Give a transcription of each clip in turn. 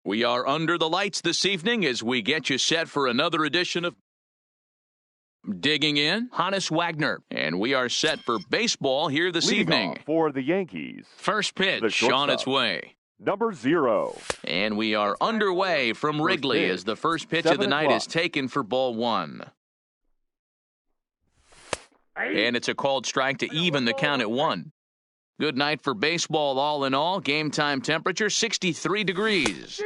We are under the lights this evening as we get you set for another edition of Digging In, Hannes Wagner, and we are set for baseball here this evening. For the Yankees. First pitch on its way. Number 0. And we are underway from Wrigley as the first pitch of the night is taken for ball 1. And it's a called strike to even the count at 1. Good night for baseball all in all. Game time temperature 63 degrees.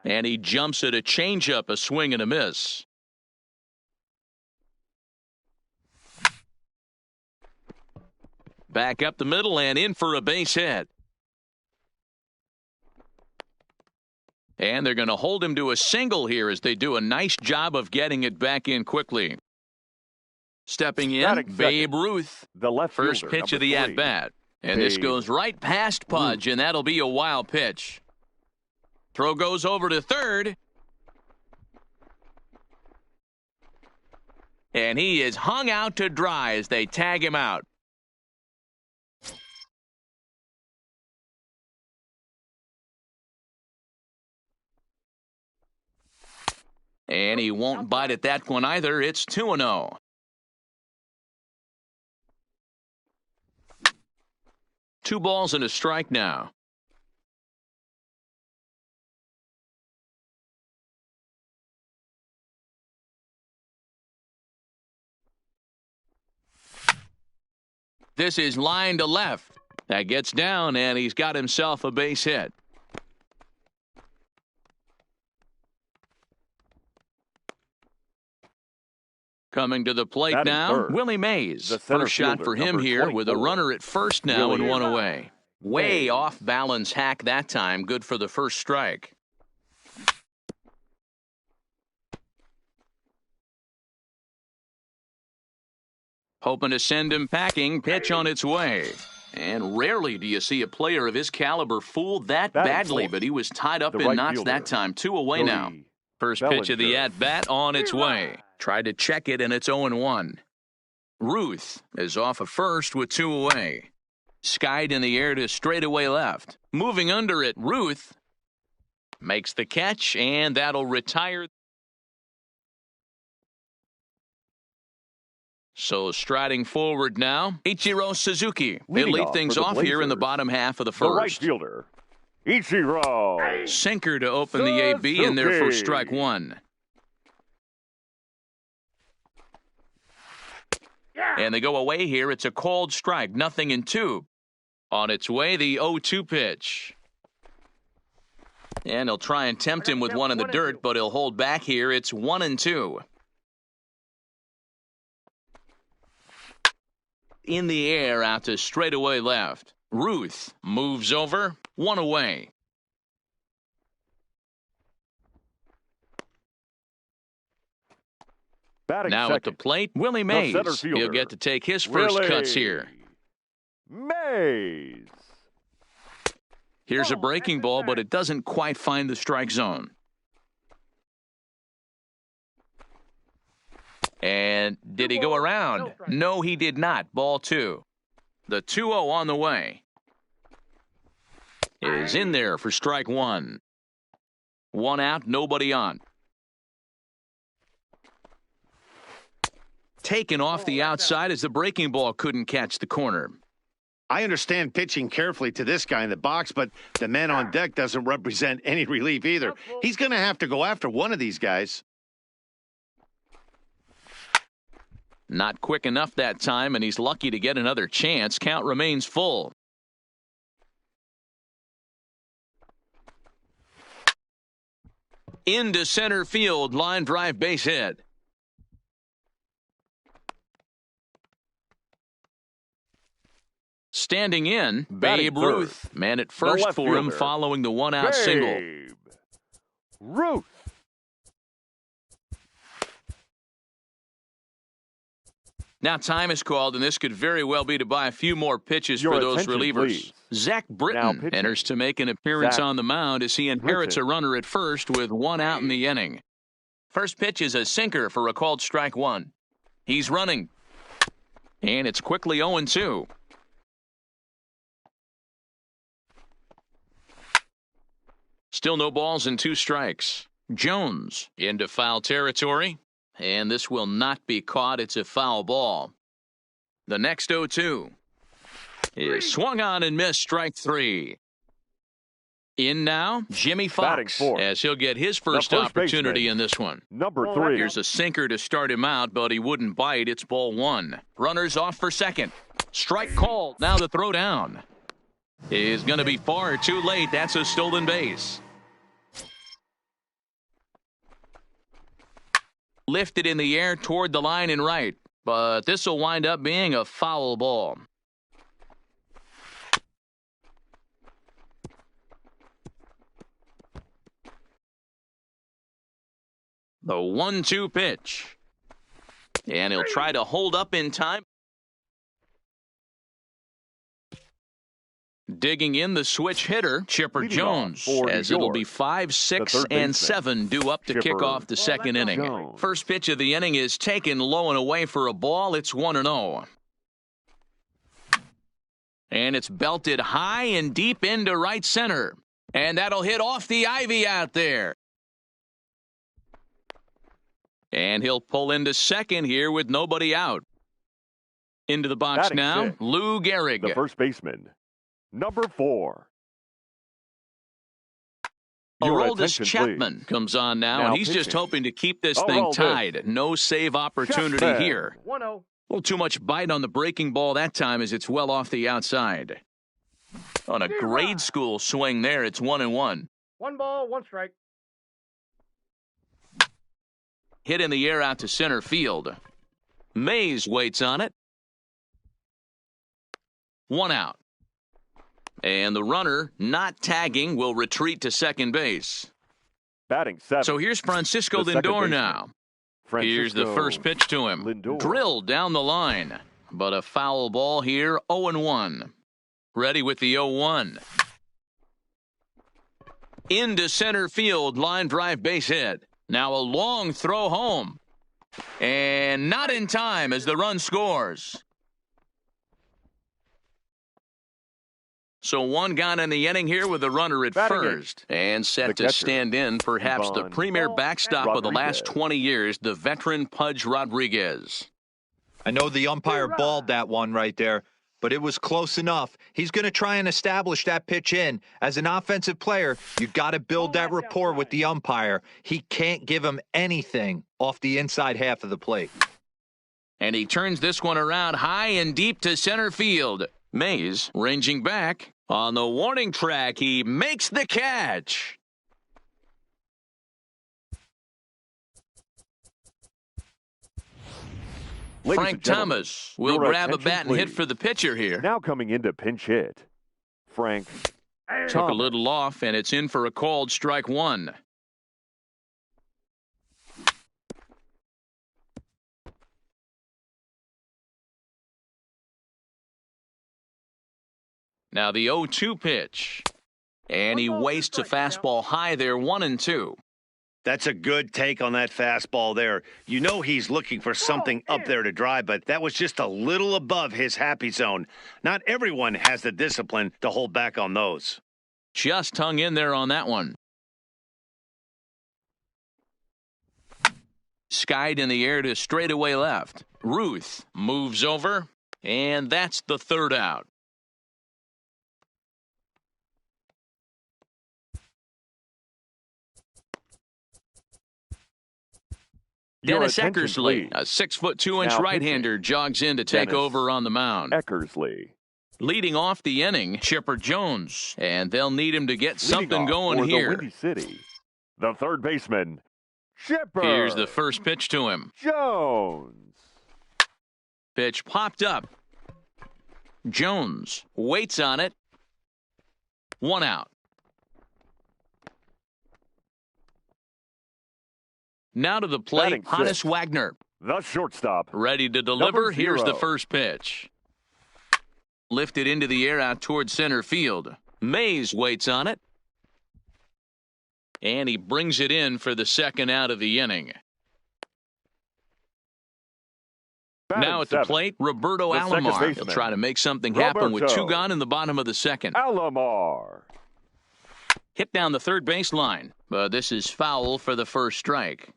And he jumps at a changeup, a swing and a miss. Back up the middle and in for a base hit. And they're going to hold him to a single here as they do a nice job of getting it back in quickly. Stepping in, Babe Ruth. The left first pitch of the at-bat. And this goes right past Pudge, and that'll be a wild pitch. Throw goes over to third. And he is hung out to dry as they tag him out. And he won't bite at that one either. It's 2-0. Two balls and a strike now. This is line to left. That gets down, and he's got himself a base hit. Coming to the plate now, Willie Mays. First shot for him here with a runner at first now and one away. Way off balance hack that time. Good for the first strike. Hoping to send him packing. Pitch on its way. And rarely do you see a player of his caliber fooled that badly, but he was tied up in knots that time. 2 away now. First pitch of the at-bat on its way. Tried to check it, and it's 0-1. Ruth is off of first with 2 away. Skied in the air to straightaway left. Moving under it, Ruth makes the catch, and that'll retire. So striding forward now, Ichiro Suzuki. He'll lead things off here in the bottom half of the first. The right fielder, Ichiro. Sinker to open the AB, and there for strike 1. And they go away here. It's a called strike. 0-2. On its way, the 0-2 pitch. And he'll try and tempt him with one in the dirt, but he'll hold back here. It's 1-2. In the air out to straightaway left. Ruth moves over. 1 away. Now at the plate, Willie Mays. He'll get to take his first cuts here. Mays. Here's a breaking ball, but it doesn't quite find the strike zone. And did he go around? No, he did not. Ball 2. The 2-0 on the way. Is in there for strike 1. 1 out, nobody on. Taken off the outside as the breaking ball couldn't catch the corner. I understand pitching carefully to this guy in the box, but the man on deck doesn't represent any relief either. He's going to have to go after one of these guys. Not quick enough that time, and he's lucky to get another chance. Count remains full. Into center field, line drive base hit. Standing in, Babe Ruth. Man at first for him following the 1-out single. Ruth. Now time is called, and this could very well be to buy a few more pitches for those relievers. Please. Zach Britton enters to make an appearance on the mound as he inherits a runner at first with 1 out in the inning. First pitch is a sinker for a called strike 1. He's running. And it's quickly 0-2. Still no balls and 2 strikes. Jones into foul territory, and this will not be caught. It's a foul ball. The next 0-2 is swung on and missed, strike 3. In now, Jimmy Fox, as he'll get his first opportunity in this one. Number 3. Here's a sinker to start him out, but he wouldn't bite. It's ball 1. Runners off for second. Strike called. Now the throw down is going to be far too late. That's a stolen base. Lifted in the air toward the line and right, but this will wind up being a foul ball. The 1-2 pitch. And he'll try to hold up in time. Digging in the switch hitter, Chipper Jones, as it'll be 5, 6, and 7 due up to kick off the second inning. First pitch of the inning is taken low and away for a ball. It's 1-0. And it's belted high and deep into right center. And that'll hit off the ivy out there. And he'll pull into second here with nobody out. Into the box now, Lou Gehrig. The first baseman. Number 4. Aroldis Chapman comes on now, and he's pitching. Just hoping to keep this thing tied. No save opportunity here. 1-0. A little too much bite on the breaking ball that time as it's well off the outside. On a grade school swing there, it's 1-1. 1 ball, 1 strike. Hit in the air out to center field. Mays waits on it. 1 out. And the runner, not tagging, will retreat to second base. Batting 7. So here's Francisco Lindor now. Here's the first pitch to him. Drilled down the line. But a foul ball here, 0-1. Ready with the 0-1. Into center field, line drive base hit. Now a long throw home. And not in time as the run scores. So 1 gone in the inning here with the runner at first. And set to stand in perhaps the premier backstop of the last 20 years, the veteran Pudge Rodriguez. I know the umpire balled that one right there, but it was close enough. He's going to try and establish that pitch in. As an offensive player, you got to build that rapport with the umpire. He can't give him anything off the inside half of the plate. And he turns this one around high and deep to center field. Mays ranging back on the warning track. He makes the catch. Frank Thomas will grab a bat and hit for the pitcher here. Now coming into pinch hit, Frank took a little off, and it's in for a called strike 1. Now the 0-2 pitch. And he wastes a fastball high there, 1-2. That's a good take on that fastball there. You know he's looking for something up there to drive, but that was just a little above his happy zone. Not everyone has the discipline to hold back on those. Just hung in there on that one. Skied in the air to straightaway left. Ruth moves over, and that's the 3rd out. Dennis Eckersley, a 6'2" right-hander, jogs in to take over on the mound. Eckersley. Leading off the inning, Chipper Jones, and they'll need him to get something going here. The Windy City, the third baseman, Chipper. Here's the first pitch to him. Jones. Pitch popped up. Jones waits on it. 1 out. Now to the plate, Hannes Wagner. The shortstop. Ready to deliver. Here's the first pitch. Lifted into the air out toward center field. Mays waits on it. And he brings it in for the 2nd out of the inning. Now at the plate, Roberto Alomar. He'll try to make something happen with 2 gone in the bottom of the 2nd. Alomar. Hit down the third baseline, but this is foul for the first strike.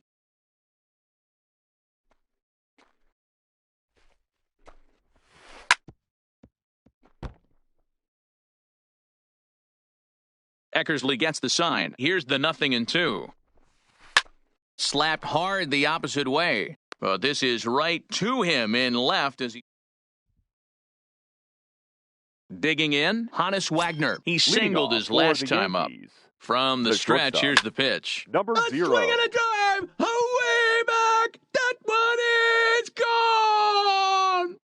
Eckersley gets the sign. Here's the 0-2. Slapped hard the opposite way. But this is right to him in left as he... Digging in, Hannes Wagner. He singled his last time up. From the stretch, here's the pitch. Number 0. Swing and a drive! Away back! That one is gone!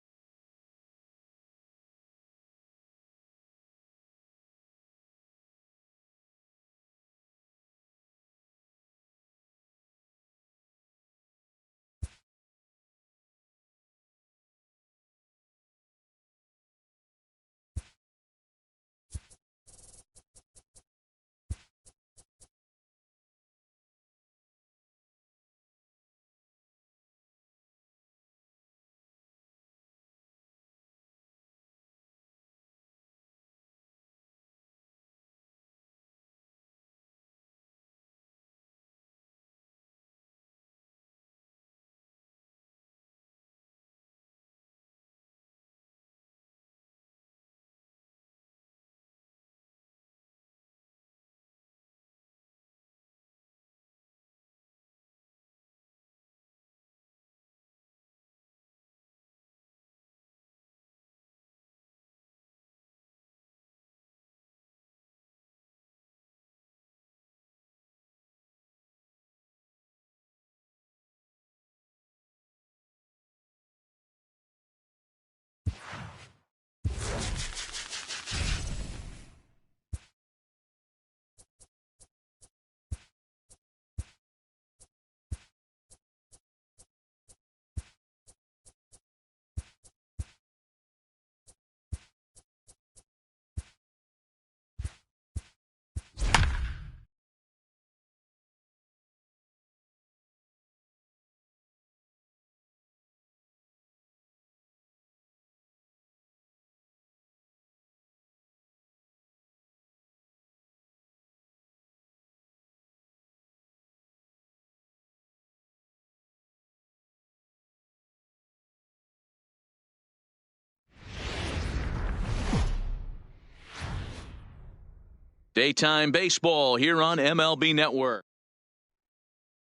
Daytime baseball here on MLB Network.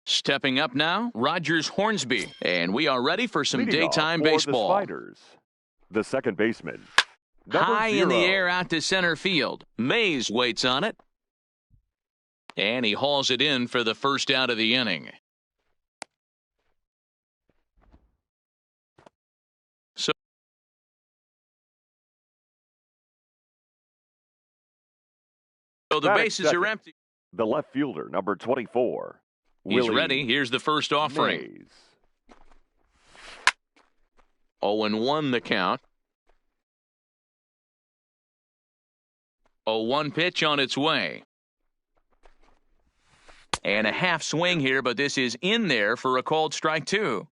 Stepping up now, Rogers Hornsby. And we are ready for some daytime baseball. The Spiders, the second baseman. High 0. in the air out to center field. Mays waits on it. And he hauls it in for the first out of the inning. So the bases are empty. The left fielder, number 24. He's ready. Here's the first offering. 0-1 the count. 0-1 pitch on its way. And a half swing here, but this is in there for a called strike 2.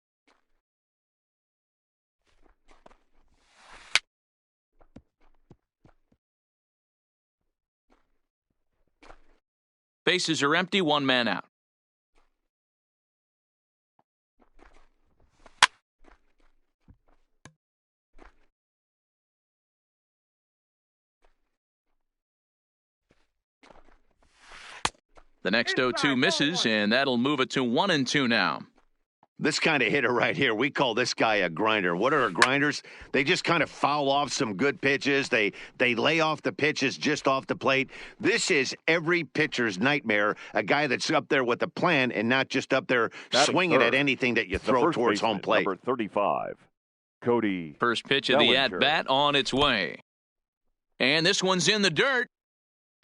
Bases are empty, one man out. The next 0-2 misses, and that'll move it to 1-2 now. This kind of hitter right here, we call this guy a grinder. What are grinders? They just kind of foul off some good pitches. They lay off the pitches just off the plate. This is every pitcher's nightmare, a guy that's up there with a plan and not just up there swinging at anything that you throw towards home plate. Number 35, Cody. First pitch of the at-bat on its way. And this one's in the dirt.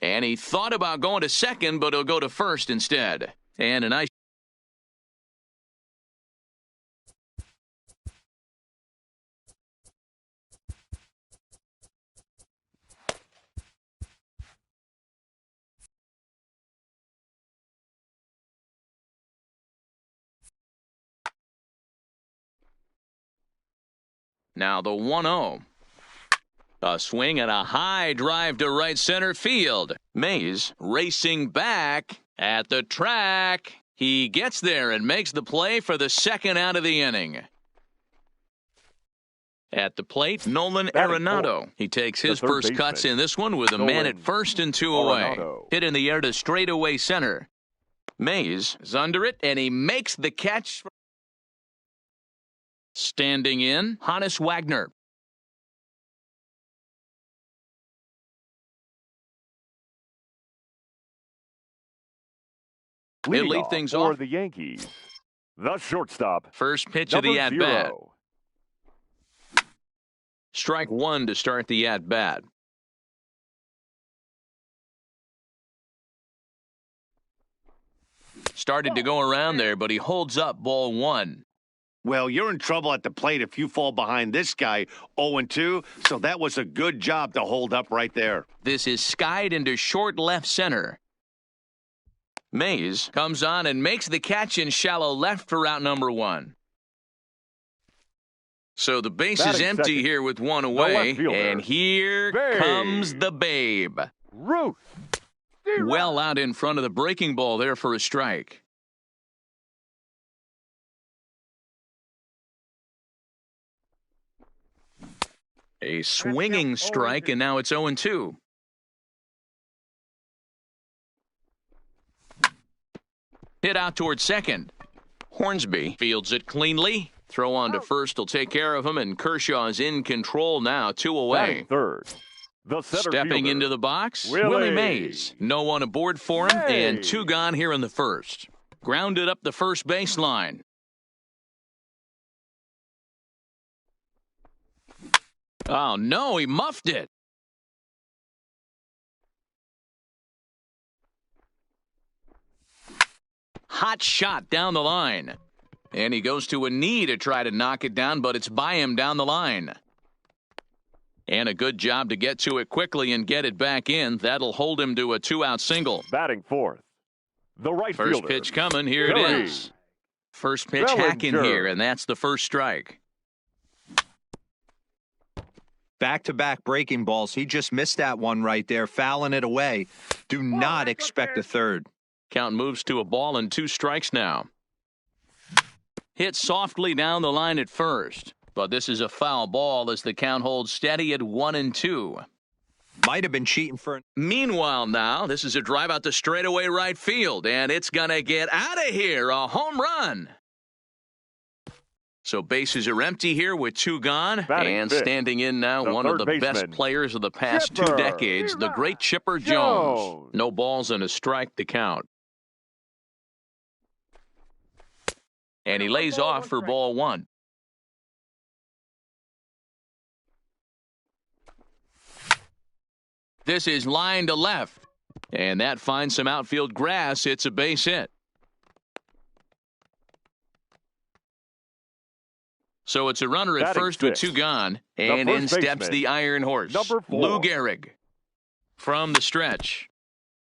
And he thought about going to second, but he'll go to first instead. And a nice... Now the 1-0. A swing and a high drive to right center field. Mays racing back at the track. He gets there and makes the play for the second out of the inning. At the plate, Nolan Arenado. He takes his first cuts in this one with a man at first and 2 away. Hit in the air to straightaway center. Mays is under it, and he makes the catch. Standing in, Hannes Wagner. They lead things off for the Yankees. The shortstop. First pitch of the at-bat. Strike one to start the at-bat. Started to go around there, but he holds up ball one. Well, you're in trouble at the plate if you fall behind this guy 0-2, so that was a good job to hold up right there. This is skied into short left center. Mays comes on and makes the catch in shallow left for out number one. So the base is empty here with one away, and here comes the Babe. Ruth. Well out in front of the breaking ball there for a strike. A swinging strike, and now it's 0-2. Hit out towards second. Hornsby fields it cleanly. Throw on to first will take care of him, and Kershaw is in control now, 2 away. Third. The Stepping into the box, Willie Mays. No one aboard for him, and 2 gone here in the first. Grounded up the first baseline. Oh, no, he muffed it. Hot shot down the line. And he goes to a knee to try to knock it down, but it's by him down the line. And a good job to get to it quickly and get it back in. That'll hold him to a 2-out single. Batting fourth. The right fielder. First pitch coming. Here it is. First pitch hacking here, and that's the first strike. Back-to-back breaking balls. He just missed that one right there, fouling it away. Do not expect a third. Count moves to a ball and 2 strikes now. Hit softly down the line at first, but this is a foul ball as the count holds steady at 1-2. Might have been cheating for. Meanwhile now, this is a drive out to straightaway right field, and it's going to get out of here, a home run. So bases are empty here with 2 gone, and standing in now, one of the best players of the past 2 decades, the great Chipper Jones. No balls and a strike to count. And he lays off for ball one. This is line to left. And that finds some outfield grass. It's a base hit. So it's a runner at first with 2 gone. And in steps the Iron Horse, Lou Gehrig. From the stretch.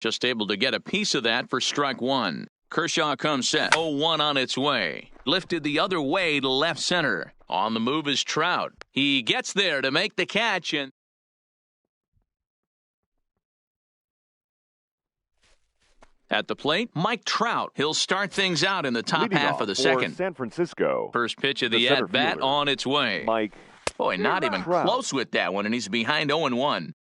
Just able to get a piece of that for strike one. Kershaw comes set. 0-1 on its way. Lifted the other way to left center. On the move is Trout. He gets there to make the catch, and at the plate, Mike Trout. He'll start things out in the top half of the second. San Francisco. First pitch of the at-bat on its way. Mike. Boy, not even close with that one, and he's behind 0-1.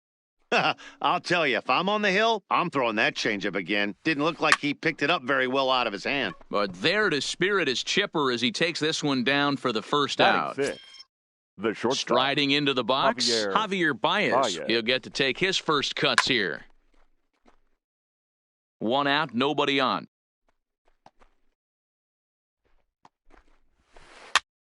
I'll tell you, if I'm on the hill, I'm throwing that changeup again. Didn't look like he picked it up very well out of his hand. But there to spirit his Chipper as he takes this one down for the first out. The short striding into the box, Javier Baez. He'll get to take his first cuts here. 1 out, nobody on.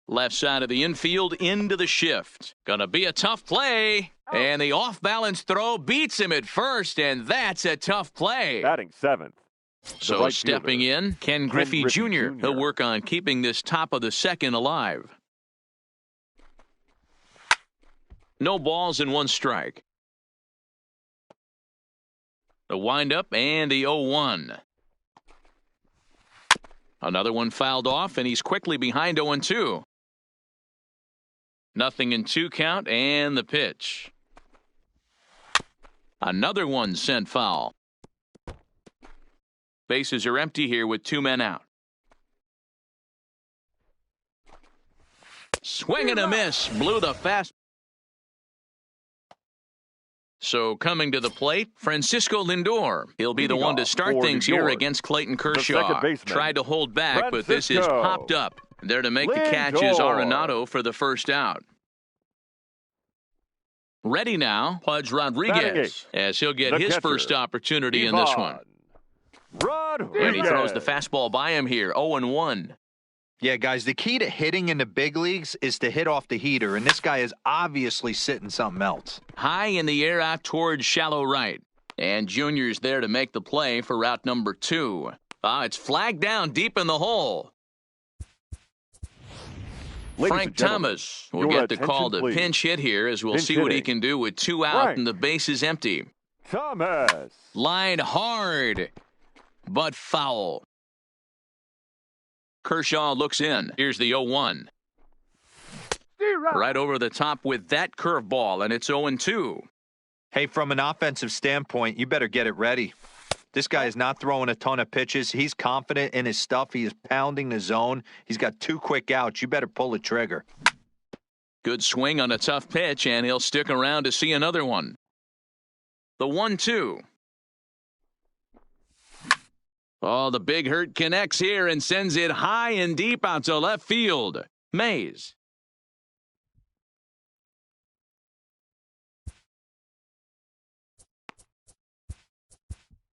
Left side of the infield into the shift. Gonna be a tough play. And the off-balance throw beats him at first, and that's a tough play. Batting 7th. So stepping in, Ken Griffey Jr. He'll work on keeping this top of the second alive. No balls and 1 strike. The windup and the 0-1. Another one fouled off, and he's quickly behind 0-2. Nothing in 2 count, and the pitch. Another one sent foul. Bases are empty here with 2 men out. Swing and a miss. Blew the fast. So coming to the plate, Francisco Lindor. He'll be the one to start things here against Clayton Kershaw. Tried to hold back, but this is popped up. There to make the catch is Arenado for the first out. Ready now, Pudge Rodriguez, as he'll get his first opportunity in this one. And he throws the fastball by him here, 0-1. Yeah, guys, the key to hitting in the big leagues is to hit off the heater, and this guy is obviously sitting something else. High in the air out towards shallow right. And Junior's there to make the play for route number 2. It's flagged down deep in the hole. Frank Thomas will get the call to pinch hit here, as we'll see what he can do with 2 out and the bases empty. Thomas. Line hard, but foul. Kershaw looks in. Here's the 0-1. Right over the top with that curveball, and it's 0-2. Hey, from an offensive standpoint, you better get it ready. This guy is not throwing a ton of pitches. He's confident in his stuff. He is pounding the zone. He's got 2 quick outs. You better pull the trigger. Good swing on a tough pitch, and he'll stick around to see another one. The 1-2. Oh, the big hurt connects here and sends it high and deep out to left field. Mays.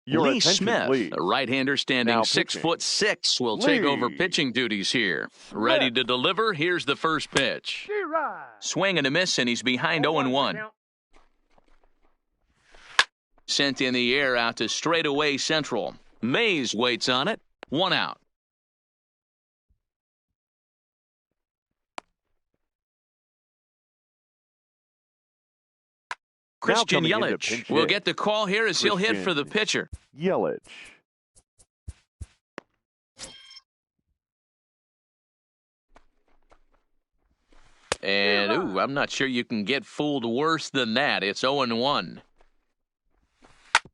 Lee Smith, a right-hander standing 6'6", will take over pitching duties here. Ready to deliver. Here's the first pitch. Swing and a miss, and he's behind 0-1. Sent in the air out to straightaway central. Mays waits on it. 1 out. Christian Yelich will get the call here as he'll hit for the pitcher. Yelich. And, I'm not sure you can get fooled worse than that. It's 0-1.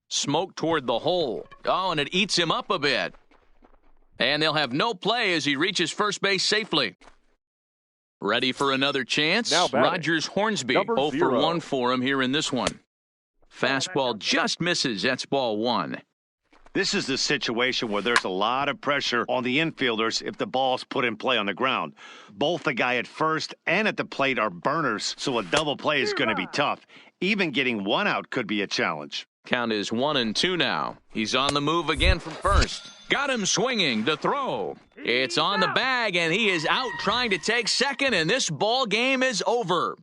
Smoke toward the hole. Oh, and it eats him up a bit. And they'll have no play as he reaches first base safely. Ready for another chance? Rogers Hornsby, 0-for-1 for him here in this one. Fastball just misses. That's ball 1. This is the situation where there's a lot of pressure on the infielders if the ball's put in play on the ground. Both the guy at first and at the plate are burners, so a double play is going to be tough. Even getting 1 out could be a challenge. Count is 1-2 now. He's on the move again from first. Got him swinging. The throw. It's on the bag, and he is out trying to take second, and this ball game is over.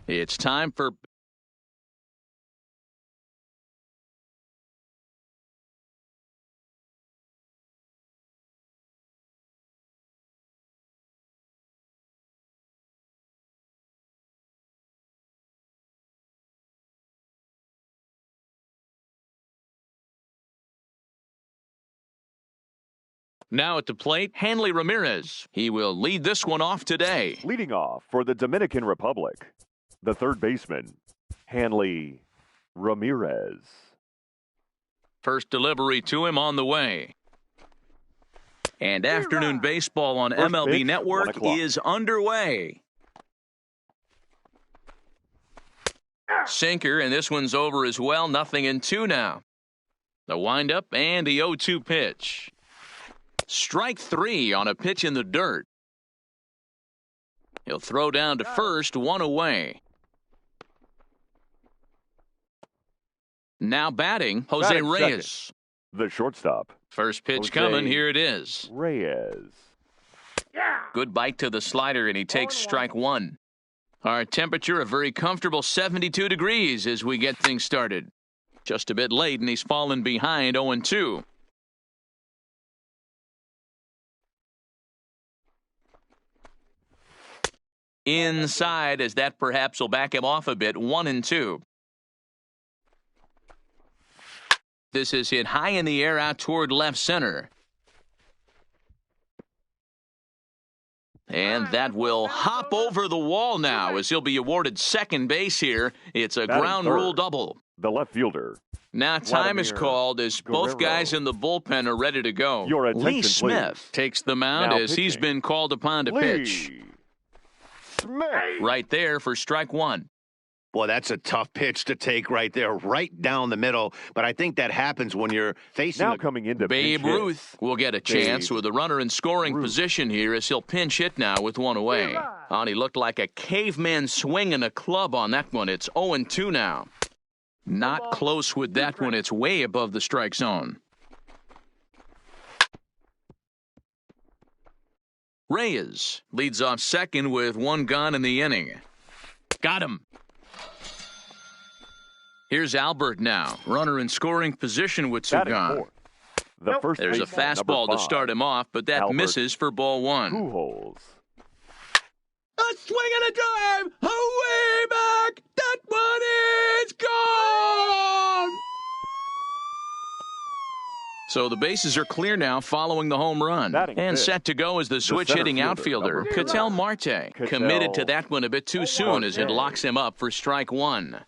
It's time for... Now at the plate, Hanley Ramirez. He will lead this one off today. Leading off for the Dominican Republic, the third baseman, Hanley Ramirez. First delivery to him on the way. And afternoon baseball on First MLB pitch, Network 1 o'clock. is underway. Sinker, and this one's over as well. 0-2 now. The windup and the 0-2 pitch. Strike 3 on a pitch in the dirt. He'll throw down to first, 1 away. Now batting, Jose Batting Reyes. second, the shortstop, First pitch Jose coming, here it is. Reyes. Good bite to the slider, and he takes strike 1. Our temperature, a very comfortable 72 degrees as we get things started. Just a bit late, and he's fallen behind 0-2. Inside, as that perhaps will back him off a bit, 1-2. This is hit high in the air out toward left center. And that will hop over the wall now as he'll be awarded second base here. It's a Batting ground third, rule double. the left fielder. Now time is Vladimir called as both Guerrero. guys in the bullpen are ready to go. Your attention, Lee Smith please. takes the mound Now as he's pitching. been called upon to pitch. Lee Smith. Right there for strike 1. Boy, that's a tough pitch to take right there, right down the middle. But I think that happens when you're facing Now coming into Babe pinch hit. Ruth will get a chance Babe with a runner in scoring Ruth. position here as he'll pinch hit now with 1 away. And he looked like a caveman swinging a club on that one. It's 0-2 now. Not close with that one. It's way above the strike zone. Reyes leads off second with 1 gone in the inning. Got him. Here's Albert now. Runner in scoring position with 2 Batting gone. fourth, the first There's a baseman, number fastball to 5, start him off, but that Albert misses for ball 1. Pujols. A swing and a drive, away back. That one is gone. So the bases are clear now following the home run. Batting And fifth, set to go is the switch-hitting center fielder, outfielder, number 2. Ketel Marte. Committed to that one a bit too soon as it Marte. locks him up for strike 1.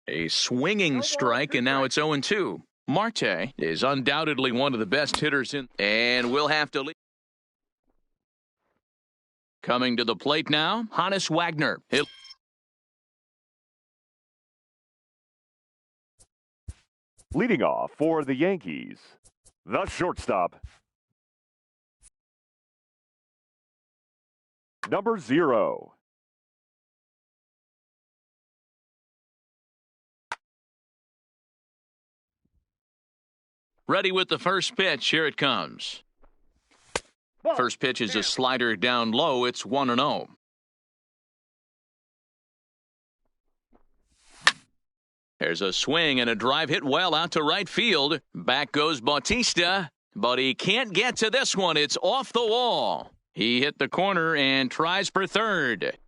A swinging strike, and now it's 0-2. Marte is undoubtedly one of the best hitters in, and we'll have to leave. Coming to the plate now, Hannes Wagner. Leading off for the Yankees, the shortstop, number 0. Ready with the first pitch. Here it comes. First pitch is a slider down low. It's 1-0. There's a swing and a drive hit well out to right field. Back goes Bautista, but he can't get to this one. It's off the wall. He hit the corner and tries for third.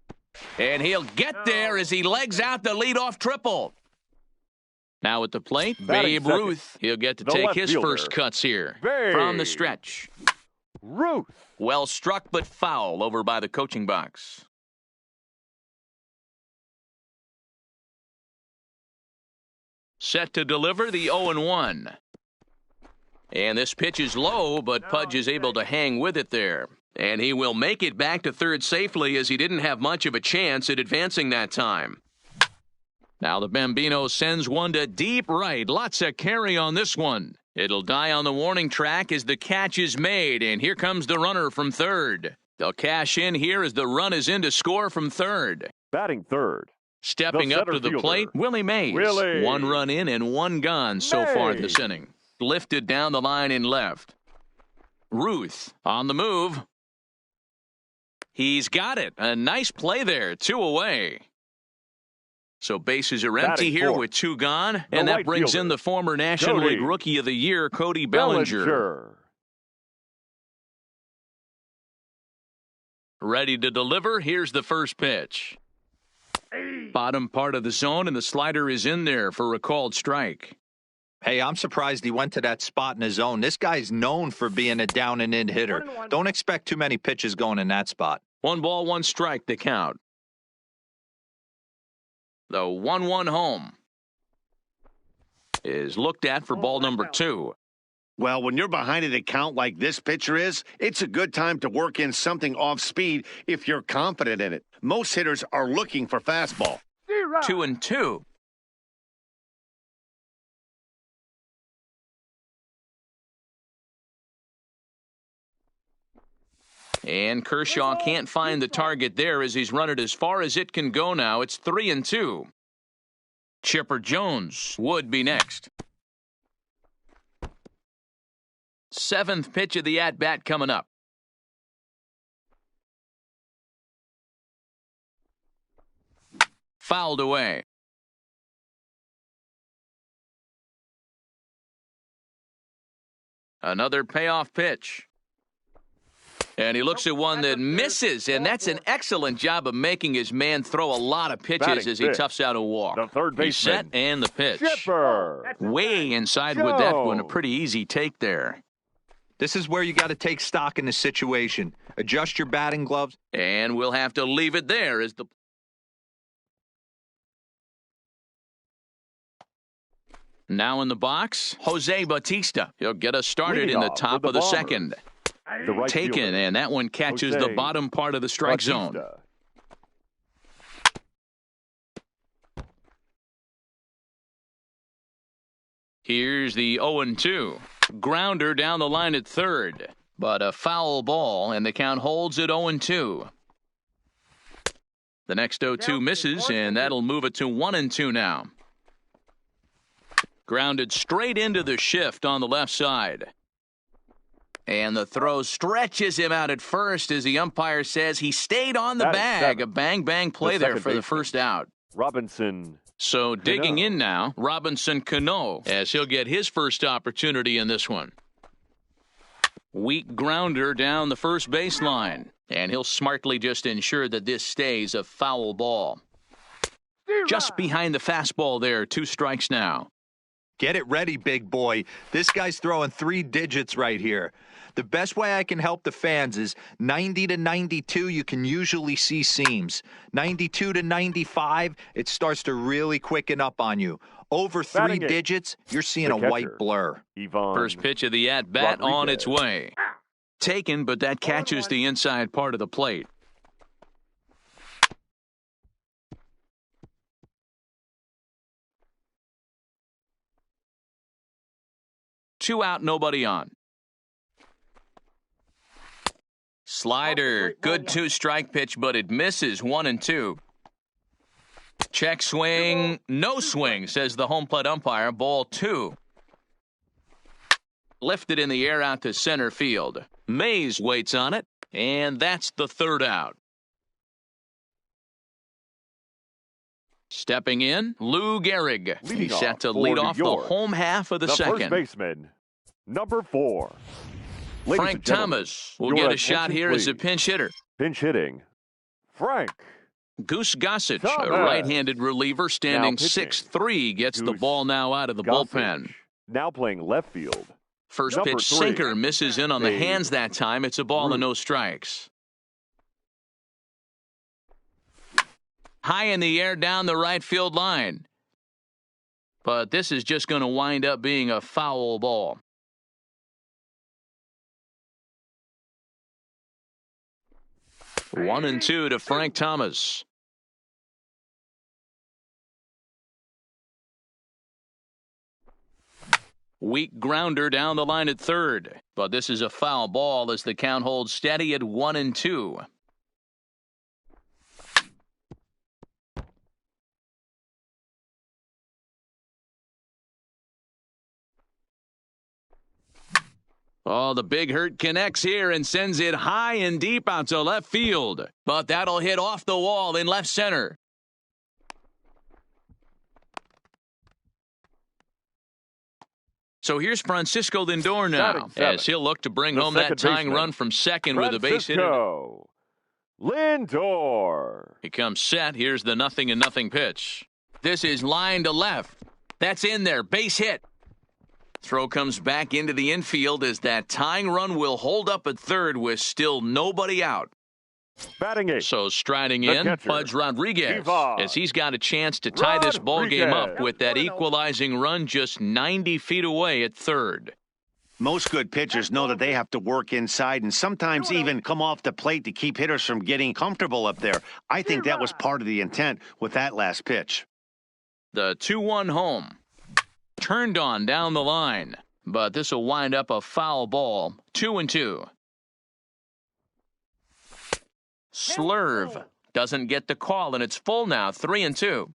And he'll get there as he legs out the leadoff triple. Now at the plate, Batting Babe second, Ruth. He'll get to the take left his fielder, first cuts here Babe from the stretch. Ruth. Well struck but foul over by the coaching box. Set to deliver the 0-1. And this pitch is low, but Pudge is able to hang with it there. And he will make it back to third safely as he didn't have much of a chance at advancing that time. Now the Bambino sends one to deep right. Lots of carry on this one. It'll die on the warning track as the catch is made, and here comes the runner from third. They'll cash in here as the run is in to score from third. Batting third, Stepping the up center to the fielder, plate, Willie Mays. Willie 1 run in and 1 gone so far this Mays. inning. Lifted down the line in left. Ruth on the move. He's got it. A nice play there. 2 away. So bases are empty here with 2 gone, and that brings in the former National League Rookie of the Year, Cody Bellinger. Ready to deliver. Here's the first pitch. Bottom part of the zone, and the slider is in there for a called strike. Hey, I'm surprised he went to that spot in his zone. This guy's known for being a down-and-in hitter. Don't expect too many pitches going in that spot. 1 ball, 1 strike, the count. The 1-1 home is looked at for ball number 2. Well, when you're behind an account like this pitcher is, it's a good time to work in something off speed if you're confident in it. Most hitters are looking for fastball. 2-2. And Kershaw can't find the target there as he's run it as far as it can go now. It's 3-2. Chipper Jones would be next. 7th pitch of the at-bat coming up. Fouled away. Another payoff pitch. And he looks at one that misses, and that's an excellent job of making his man throw a lot of pitches as he toughs out a walk. The third baseman. He's set, and the pitch. Chipper. Way inside with that one. A pretty easy take there. This is where you got to take stock in the situation. Adjust your batting gloves. And we'll have to leave it there as the... Now in the box, Jose Bautista. He'll get us started in the top of the second. Taken, and that one catches the bottom part of the strike zone. Here's the 0-2. Grounder down the line at third, but a foul ball, and the count holds at 0-2. The next 0-2 misses, and that'll move it to 1-2 now. Grounded straight into the shift on the left side. And the throw stretches him out at first as the umpire says he stayed on the bag. A bang-bang play there for the first out. Robinson. So digging in now, Robinson Cano, as he'll get his first opportunity in this one. Weak grounder down the first baseline. And he'll smartly just ensure that this stays a foul ball. Just behind the fastball there, 2 strikes now. Get it ready, big boy. This guy's throwing 3 digits right here. The best way I can help the fans is 90 to 92, you can usually see seams. 92 to 95, it starts to really quicken up on you. Over 3 digits, you're seeing a white blur. First pitch of the at-bat on its way. Taken, but that catches the inside part of the plate. Two out, nobody on. Slider, good 2-strike pitch, but it misses. 1-2. Check swing, no swing, says the home plate umpire. Ball 2. Lifted in the air out to center field. Mays waits on it, and that's the 3rd out. Stepping in, Lou Gehrig. He's set to lead off the home half of the second. First baseman, number 4. Frank Thomas will get a shot here as a pinch hitter. Pinch hitting, Frank. Goose Gossage, a right-handed reliever standing 6'3", gets the ball now out of the bullpen. Now playing left field. First pitch sinker misses in on the hands that time. It's a ball and no strikes. High in the air down the right field line. But this is just going to wind up being a foul ball. One and 2 to Frank Thomas. Weak grounder down the line at third. But this is a foul ball as the count holds steady at 1-2. Oh, the big hurt connects here and sends it high and deep out to left field. But that'll hit off the wall in left center. So here's Francisco Lindor now, as he'll look to bring home that tying run from second with a base hit. Lindor. He comes set. Here's the 0-0 pitch. This is line to left. That's in there. Base hit. Throw comes back into the infield as that tying run will hold up at third with still nobody out. Batting eighth. So striding in, Pudge Rodriguez, as he's got a chance to tie this ball game up with that equalizing run just 90 feet away at third. Most good pitchers know that they have to work inside and sometimes even come off the plate to keep hitters from getting comfortable up there. I think that was part of the intent with that last pitch. The 2-1 home. Turned on down the line, but this will wind up a foul ball. 2-2. Slurve doesn't get the call, and it's full now. 3-2.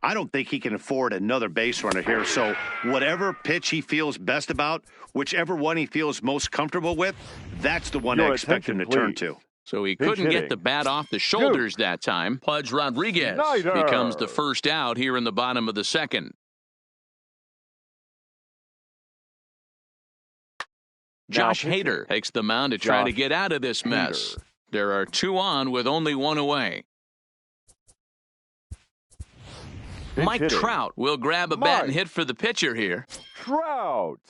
I don't think he can afford another base runner here, so whatever pitch he feels best about, whichever one he feels most comfortable with, that's the one I expect him to turn to. So he couldn't get the bat off the shoulders that time. Pudge Rodriguez becomes the first out here in the bottom of the second. Josh Hader takes the mound to try to get out of this mess. There are 2 on with only 1 away. Mike Trout will grab a bat and hit for the pitcher here. Trout.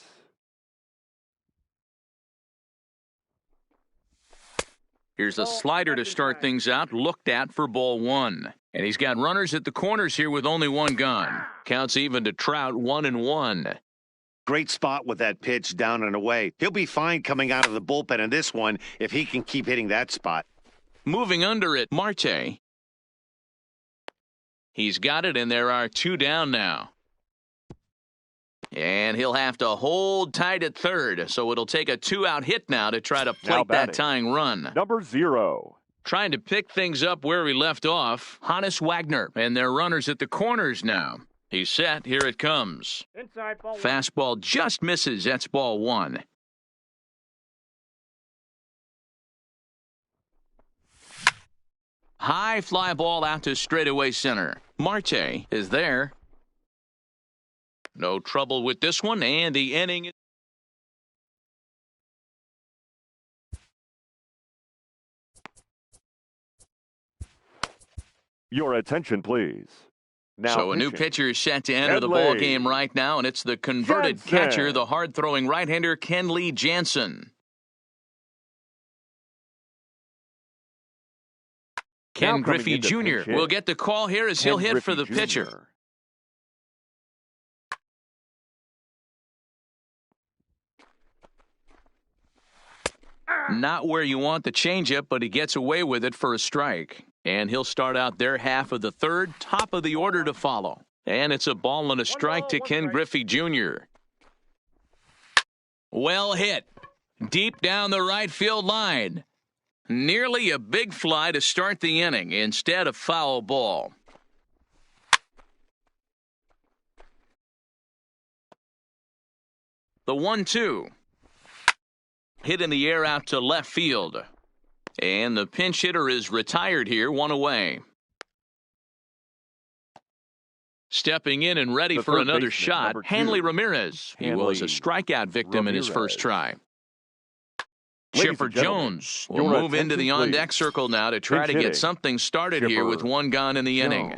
Here's a slider to start things out, looked at for ball 1. And he's got runners at the corners here with only 1 gone. Counts even to Trout, 1-1. Great spot with that pitch down and away. He'll be fine coming out of the bullpen in this one if he can keep hitting that spot. Moving under it, Marte. He's got it, and there are 2 down now. And he'll have to hold tight at third, so it'll take a 2-out hit now to try to plate that tying run. Number 0. Trying to pick things up where we left off, Honus Wagner, and their runners at the corners now. He's set. Here it comes. Inside ball. Fastball just misses. That's ball 1. High fly ball out to straightaway center. Marte is there. No trouble with this one, and the inning. Your attention, please. Now so a new pitcher is set to enter the ball game right now, and it's the converted catcher, the hard-throwing right-hander Kenley Jansen. Ken Griffey Jr. will get the call here as he'll hit for the pitcher. Not where you want the changeup, but he gets away with it for a strike. And he'll start out their half of the third, top of the order to follow. And it's a ball and a strike to Ken Griffey Jr. Well hit. Deep down the right field line. Nearly a big fly to start the inning. Instead, a foul ball. The 1-2. Hit in the air out to left field. And the pinch hitter is retired here, 1 away. Stepping in and ready for another shot, Hanley Ramirez. He was a strikeout victim in his first try. Chipper Jones will move into the on-deck circle now to try to get something started here with 1 gone in the inning.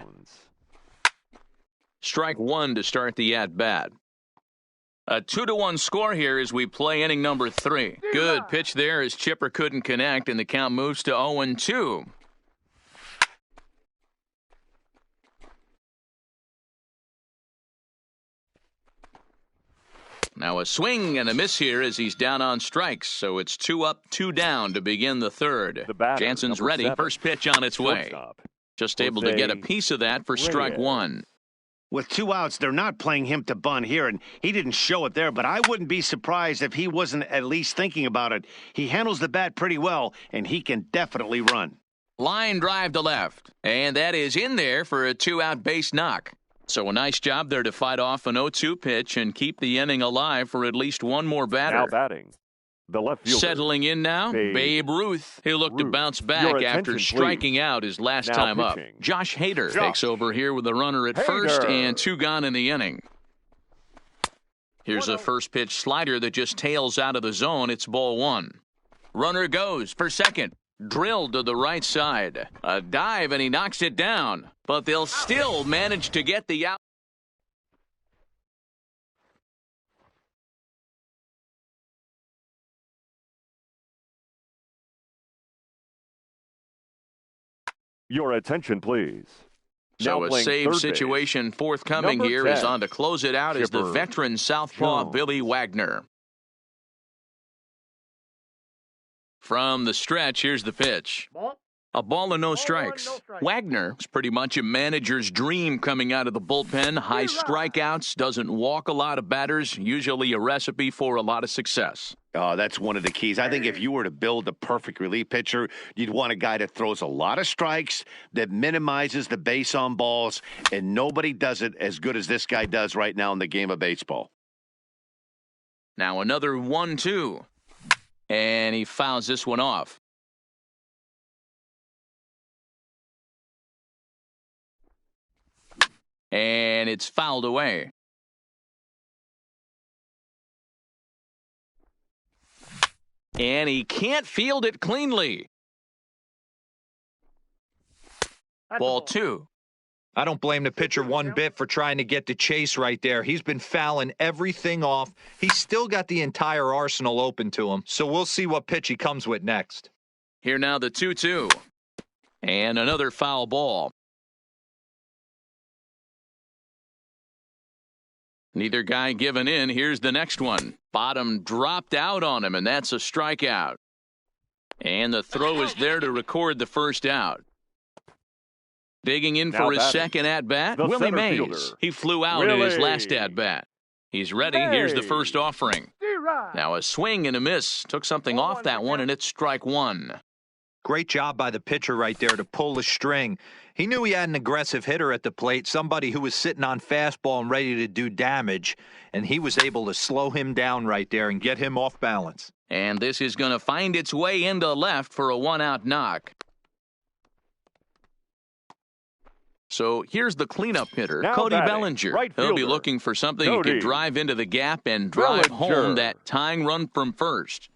Strike 1 to start the at-bat. A 2-1 score here as we play inning number 3. Good pitch there as Chipper couldn't connect, and the count moves to 0-2. Now a swing and a miss here as he's down on strikes, so it's 2 up, 2 down to begin the third. Jansen's ready. 7. First pitch on its way. Just able to get a piece of that for strike 1. With 2 outs, they're not playing him to bunt here, and he didn't show it there, but I wouldn't be surprised if he wasn't at least thinking about it. He handles the bat pretty well, and he can definitely run. Line drive to left, and that is in there for a 2-out base knock. So a nice job there to fight off an 0-2 pitch and keep the inning alive for at least one more batter. Now batting. The left fielder. Settling in now, Babe Ruth. He'll look to bounce back after striking out his last time up. Josh Hader takes over here with a runner at first and 2 gone in the inning. Here's a first pitch slider that just tails out of the zone. It's ball one. Runner goes for second. Drilled to the right side. A dive, and he knocks it down. But they'll still manage to get the out. Your attention, please. So a save situation forthcoming here is on to close it out is the veteran southpaw Billy Wagner. From the stretch, here's the pitch. A ball and no strikes. Wagner is pretty much a manager's dream coming out of the bullpen. High strikeouts, doesn't walk a lot of batters, usually a recipe for a lot of success. Oh, that's one of the keys. I think if you were to build a perfect relief pitcher, you'd want a guy that throws a lot of strikes, that minimizes the base on balls, and nobody does it as good as this guy does right now in the game of baseball. Now another 1-2. And he fouls this one off. And it's fouled away. And he can't field it cleanly. Ball two. I don't blame the pitcher one bit for trying to get the chase right there. He's been fouling everything off. He's still got the entire arsenal open to him. So we'll see what pitch he comes with next. Here now the 2-2. And another foul ball. Neither guy giving in. Here's the next one. Bottom dropped out on him, and that's a strikeout. And the throw is there to record the first out. Digging in for his second at-bat, Willie Mays. Fielder. He flew out in his last at-bat. He's ready. Here's the first offering. Now a swing and a miss. Took something off that one, and it's strike one. Great job by the pitcher right there to pull the string. He knew he had an aggressive hitter at the plate, somebody who was sitting on fastball and ready to do damage, and he was able to slow him down right there and get him off balance. And this is going to find its way into left for a one-out knock. So here's the cleanup hitter, now Cody batting, Bellinger. right He'll be fielder, looking for something Cody he can drive into the gap and drive Bellinger. home that tying run from first.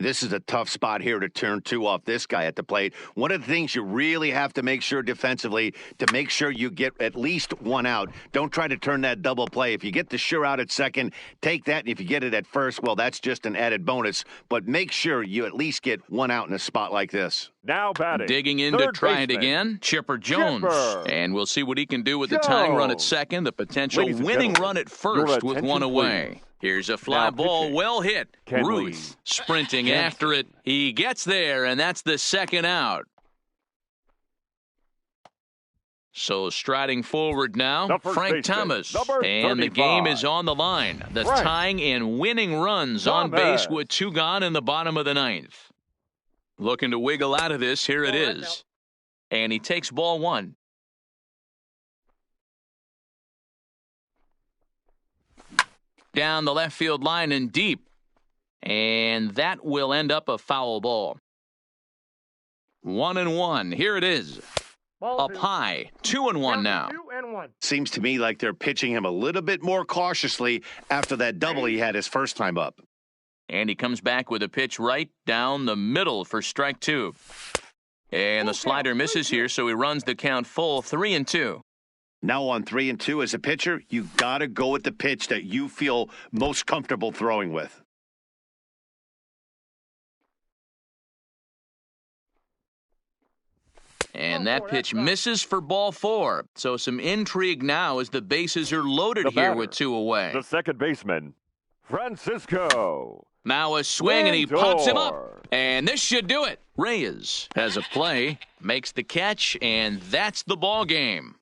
This is a tough spot here to turn two off this guy at the plate. One of the things you really have to make sure defensively to make sure you get at least one out. Don't try to turn that double play. If you get the sure out at second, take that. And if you get it at first, well, that's just an added bonus. But make sure you at least get one out in a spot like this. Now batting. Digging in to try it again, Chipper Jones. And we'll see what he can do with the tying run at second, the potential winning run at first with one away. Please. Here's a fly ball, well hit. Ruth sprinting after it. He gets there, and that's the second out. So striding forward now, Frank Thomas. And the game is on the line. The tying and winning runs on base with two gone in the bottom of the ninth. Looking to wiggle out of this, here it is. And he takes ball one. Down the left field line and deep. And that will end up a foul ball. 1-1. Here it is. Up high. 2-1 now. Seems to me like they're pitching him a little bit more cautiously after that double he had his first time up. And he comes back with a pitch right down the middle for strike two. And the slider misses here, so he runs the count full 3-2. Now on 3-2 as a pitcher, you got to go with the pitch that you feel most comfortable throwing with. And that pitch misses for ball four. So some intrigue now as the bases are loaded here with two away. The second baseman, Francisco. Now a swing, and he pops him up. And this should do it. Reyes has a play, makes the catch, and that's the ball game.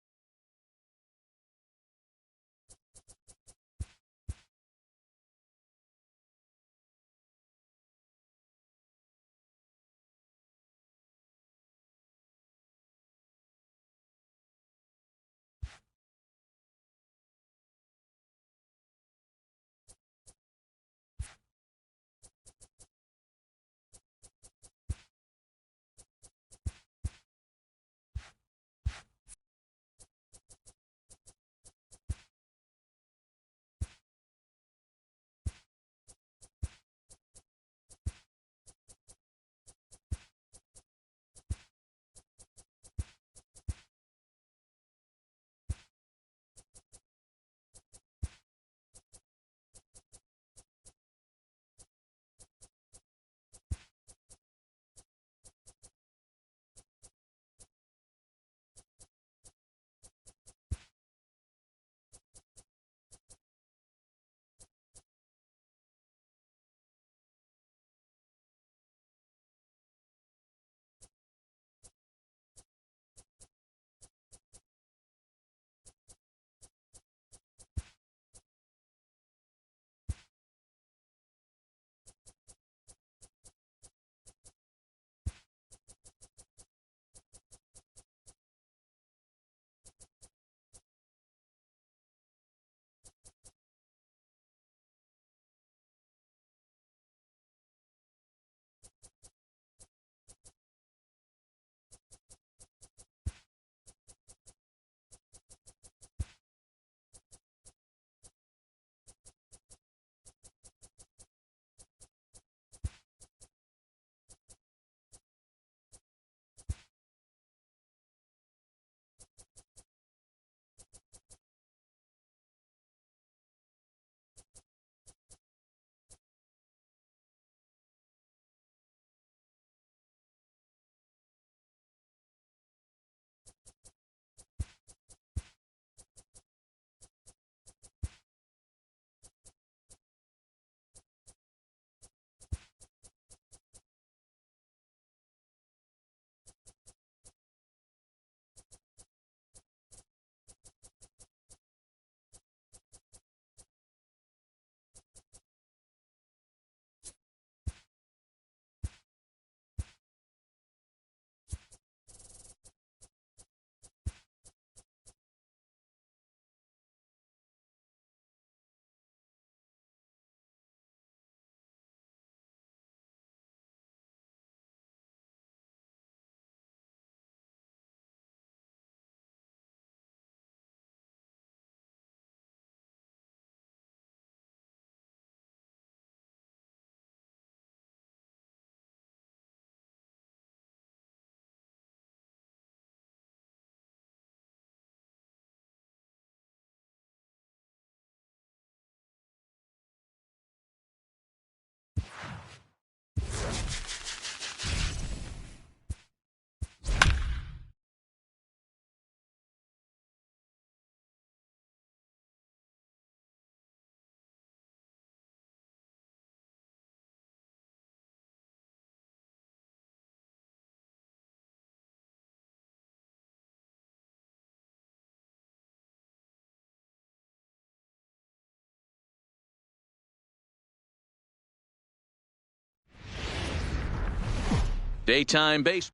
Daytime baseball.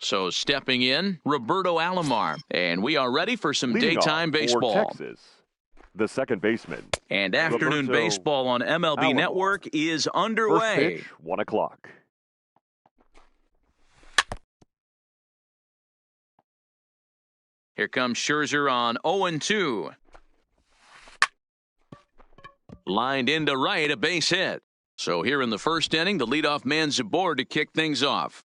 So stepping in, Roberto Alomar. And we are ready for some Leading daytime off baseball. for Texas, the second baseman. And afternoon Roberto baseball on MLB Alomar. Network is First underway. pitch, 1 o'clock. Here comes Scherzer on 0-2. Lined into right, a base hit. So here in the first inning, the leadoff man's aboard to kick things off.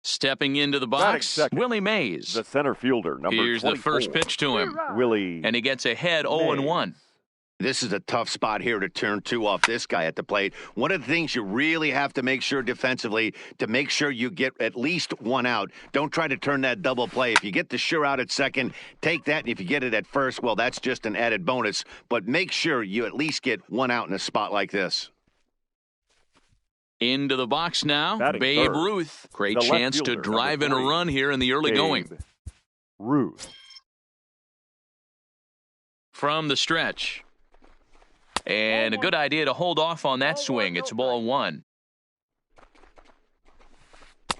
Stepping into the box, Willie Mays. The center fielder, number 24. Here's the first pitch to him. Willie. And he gets ahead 0-1. This is a tough spot here to turn two off this guy at the plate. One of the things you really have to make sure defensively, to make sure you get at least one out. Don't try to turn that double play. If you get the sure out at second, take that. And if you get it at first, well, that's just an added bonus. But make sure you at least get one out in a spot like this. Into the box now, Batting Babe third. Ruth. Great The left chance to fielder, drive in number a 3. run here in the early Babe going. Ruth. From the stretch. And a good idea to hold off on that swing. It's ball 1.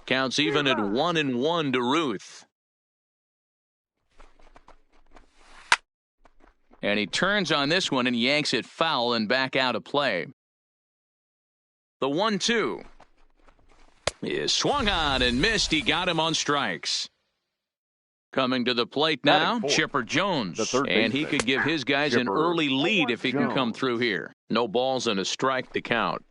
Counts even at 1-1 to Ruth. And he turns on this one and yanks it foul and back out of play. The 1-2 is swung on and missed. He got him on strikes. Coming to the plate now, Chipper Jones. And he could give his guys an early lead if he can come through here. No balls and a strike to count.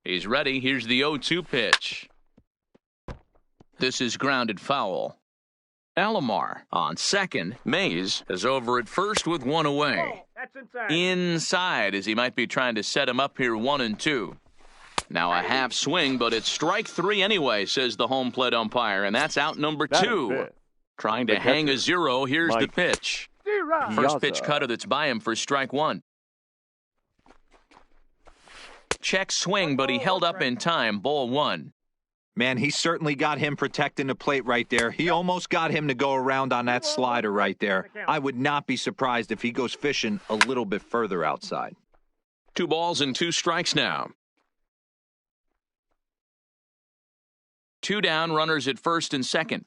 He's ready. Here's the 0-2 pitch. This is grounded foul. Alomar on second. Mays is over at first with one away. Inside as he might be trying to set him up here 1-2. Now a half swing, but it's strike 3 anyway, says the home plate umpire, and that's out number 2. Trying to hang a 0. Here's the pitch. First pitch cutter that's by him for strike 1. Check swing, but he held up in time. Ball 1. Man, he certainly got him protecting the plate right there. He almost got him to go around on that slider right there. I would not be surprised if he goes fishing a little bit further outside. 2 balls and 2 strikes now. 2 down, runners at first and second.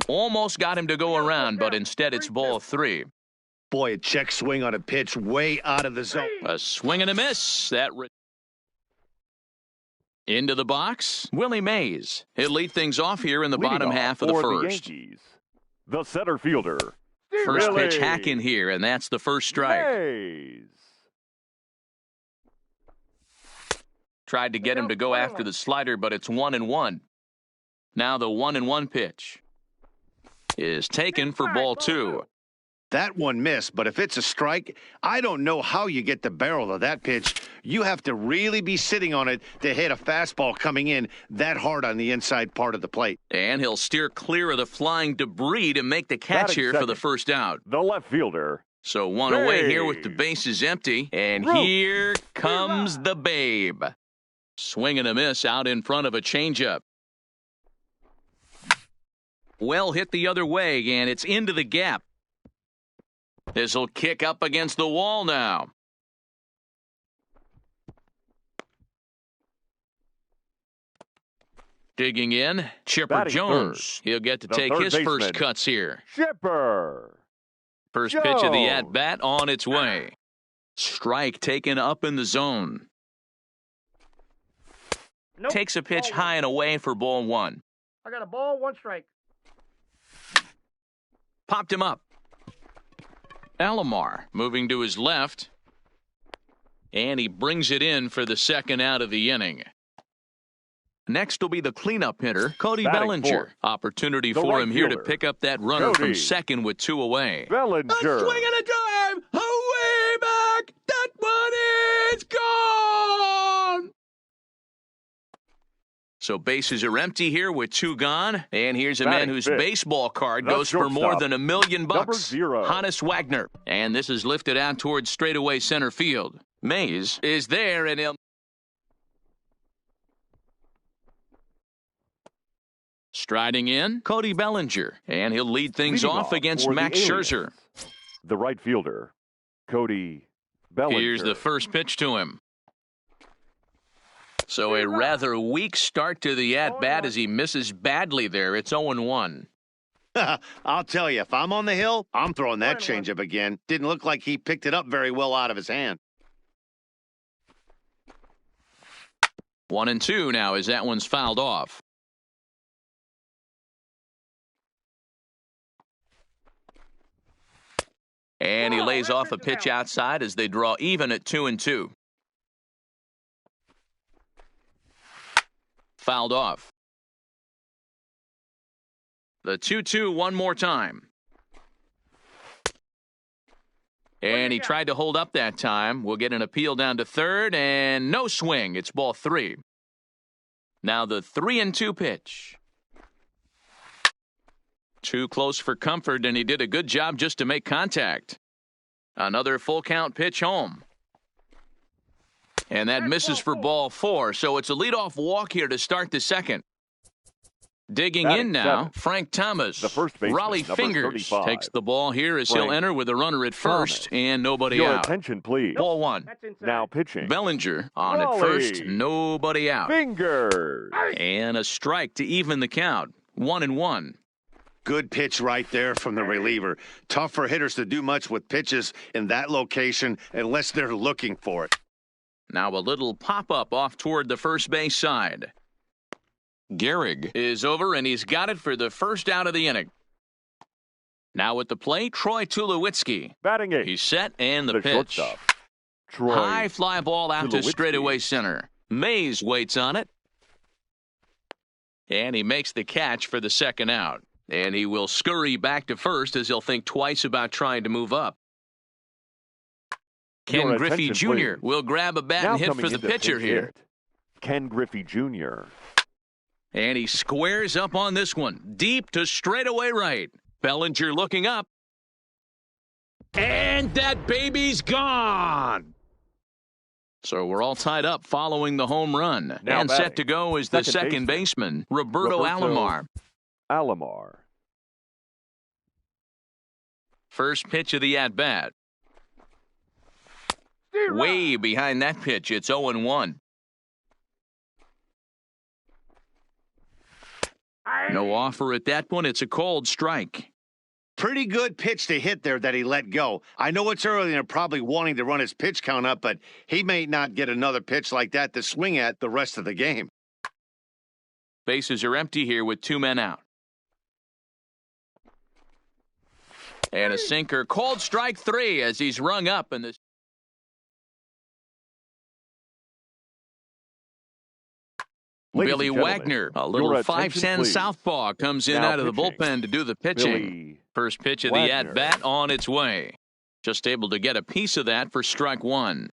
Almost got him to go around, but instead it's ball 3. Boy, a check swing on a pitch way out of the zone. A swing and a miss. Into the box, Willie Mays. He'll lead things off here in the bottom half of the first. The Yankees, the center fielder. First pitch hacking here, and that's the first strike. Mays. Tried to get him to go after the slider, but it's 1-1. Now the 1-1 pitch is taken for ball 2. That one missed, but if it's a strike, I don't know how you get the barrel of that pitch. You have to really be sitting on it to hit a fastball coming in that hard on the inside part of the plate. And he'll steer clear of the flying debris to make the catch here for the first out. The left fielder. So one away here with the bases empty. And here comes the Babe. Swing and a miss out in front of a changeup. Well hit the other way, and it's into the gap. This will kick up against the wall now. Digging in, Chipper Jones. He'll get to take his first cuts here. Chipper. First pitch of the at-bat on its way. Strike taken up in the zone. Takes a pitch high and away for ball 1. I got a ball, 1 strike. Popped him up. Alomar moving to his left. And he brings it in for the second out of the inning. Next will be the cleanup hitter, Cody Bellinger. Opportunity for him here to pick up that runner from second with 2 away. Bellinger. A swing and a drive. Away back. That one is gone. So bases are empty here with 2 gone. And here's a man whose baseball card goes for more than $1 million. Hannes Wagner. And this is lifted out towards straightaway center field. Mays is there, and he'll Striding in, Cody Bellinger, and he'll lead things off against for the Max aliens, Scherzer. the right fielder, Cody Bellinger. Here's the first pitch to him. So a rather weak start to the at-bat as he misses badly there. It's 0-1. I'll tell you, if I'm on the hill, I'm throwing that changeup again. Didn't look like he picked it up very well out of his hand. 1-2 now as that one's fouled off. And he lays off a pitch outside as they draw even at 2-2. Fouled off. The 2-2 one more time. And he tried to hold up that time. We'll get an appeal down to third, and no swing. It's ball 3. Now the 3-2 pitch. Too close for comfort, and he did a good job just to make contact. Another full count pitch home. And that misses for ball 4, so it's a leadoff walk here to start the second. Digging in now, Frank Thomas. The first baseman, Raleigh Fingers 35. takes the ball here as he'll enter with a runner at first and nobody Your out. attention, please. Ball 1. Now pitching. Bellinger on Raleigh at first, nobody out. Fingers. And a strike to even the count. 1-1. Good pitch right there from the reliever. Tough for hitters to do much with pitches in that location unless they're looking for it. Now a little pop-up off toward the first base side. Gehrig is over, and he's got it for the first out of the inning. Now at the plate, Troy Tulowitzki. Batting 8. He's set, and the pitch. Shortstop, Troy High fly ball out to Tulowitzki. straightaway center. Mays waits on it. And he makes the catch for the second out. And he will scurry back to first as he'll think twice about trying to move up. Ken Your Griffey attention, Jr. please. will grab a bat Now and hit coming for the into pitcher pinch here. hit, Ken Griffey Jr. And he squares up on this one. Deep to straightaway right. Bellinger looking up. And that baby's gone. So we're all tied up following the home run. Now and batting. set to go is the second baseman, Roberto Alomar. Alomar. First pitch of the at-bat. Way behind that pitch, it's 0-1. No offer at that point. It's a cold strike. Pretty good pitch to hit there that he let go. I know it's early and they're probably wanting to run his pitch count up, but he may not get another pitch like that to swing at the rest of the game. Bases are empty here with 2 men out. And a sinker. Cold strike 3 as he's rung up in this. Ladies Billy and gentlemen, Wagner, a your little attention, 5'10" please. southpaw, comes in Now out of the pitching. bullpen to do the pitching. Billy First pitch of Wagner. the at-bat on its way. Just able to get a piece of that for strike 1.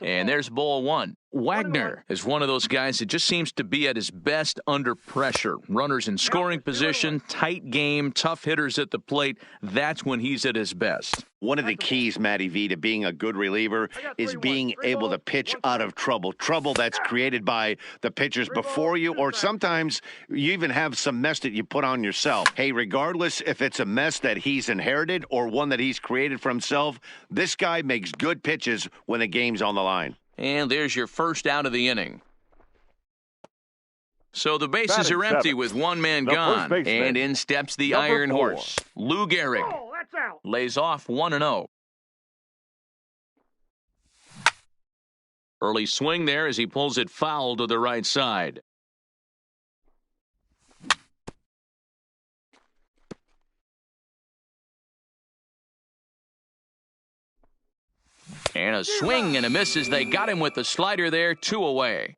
And there's ball 1. Wagner is one of those guys that just seems to be at his best under pressure. Runners in scoring position, tight game, tough hitters at the plate. That's when he's at his best. One of the keys, Matty V, to being a good reliever is being able to pitch out of trouble. Trouble that's created by the pitchers before you, or sometimes you even have some mess that you put on yourself. Hey, regardless if it's a mess that he's inherited or one that he's created for himself, this guy makes good pitches when the game's on the line. And there's your first out of the inning. So the bases Batting are empty 7. with 1 man The gone. first baseman, And in steps the number Iron 4. Horse, Lou Gehrig. Lays off 1-0. Early swing there as he pulls it foul to the right side. And a swing and a miss as they got him with the slider there, 2 away.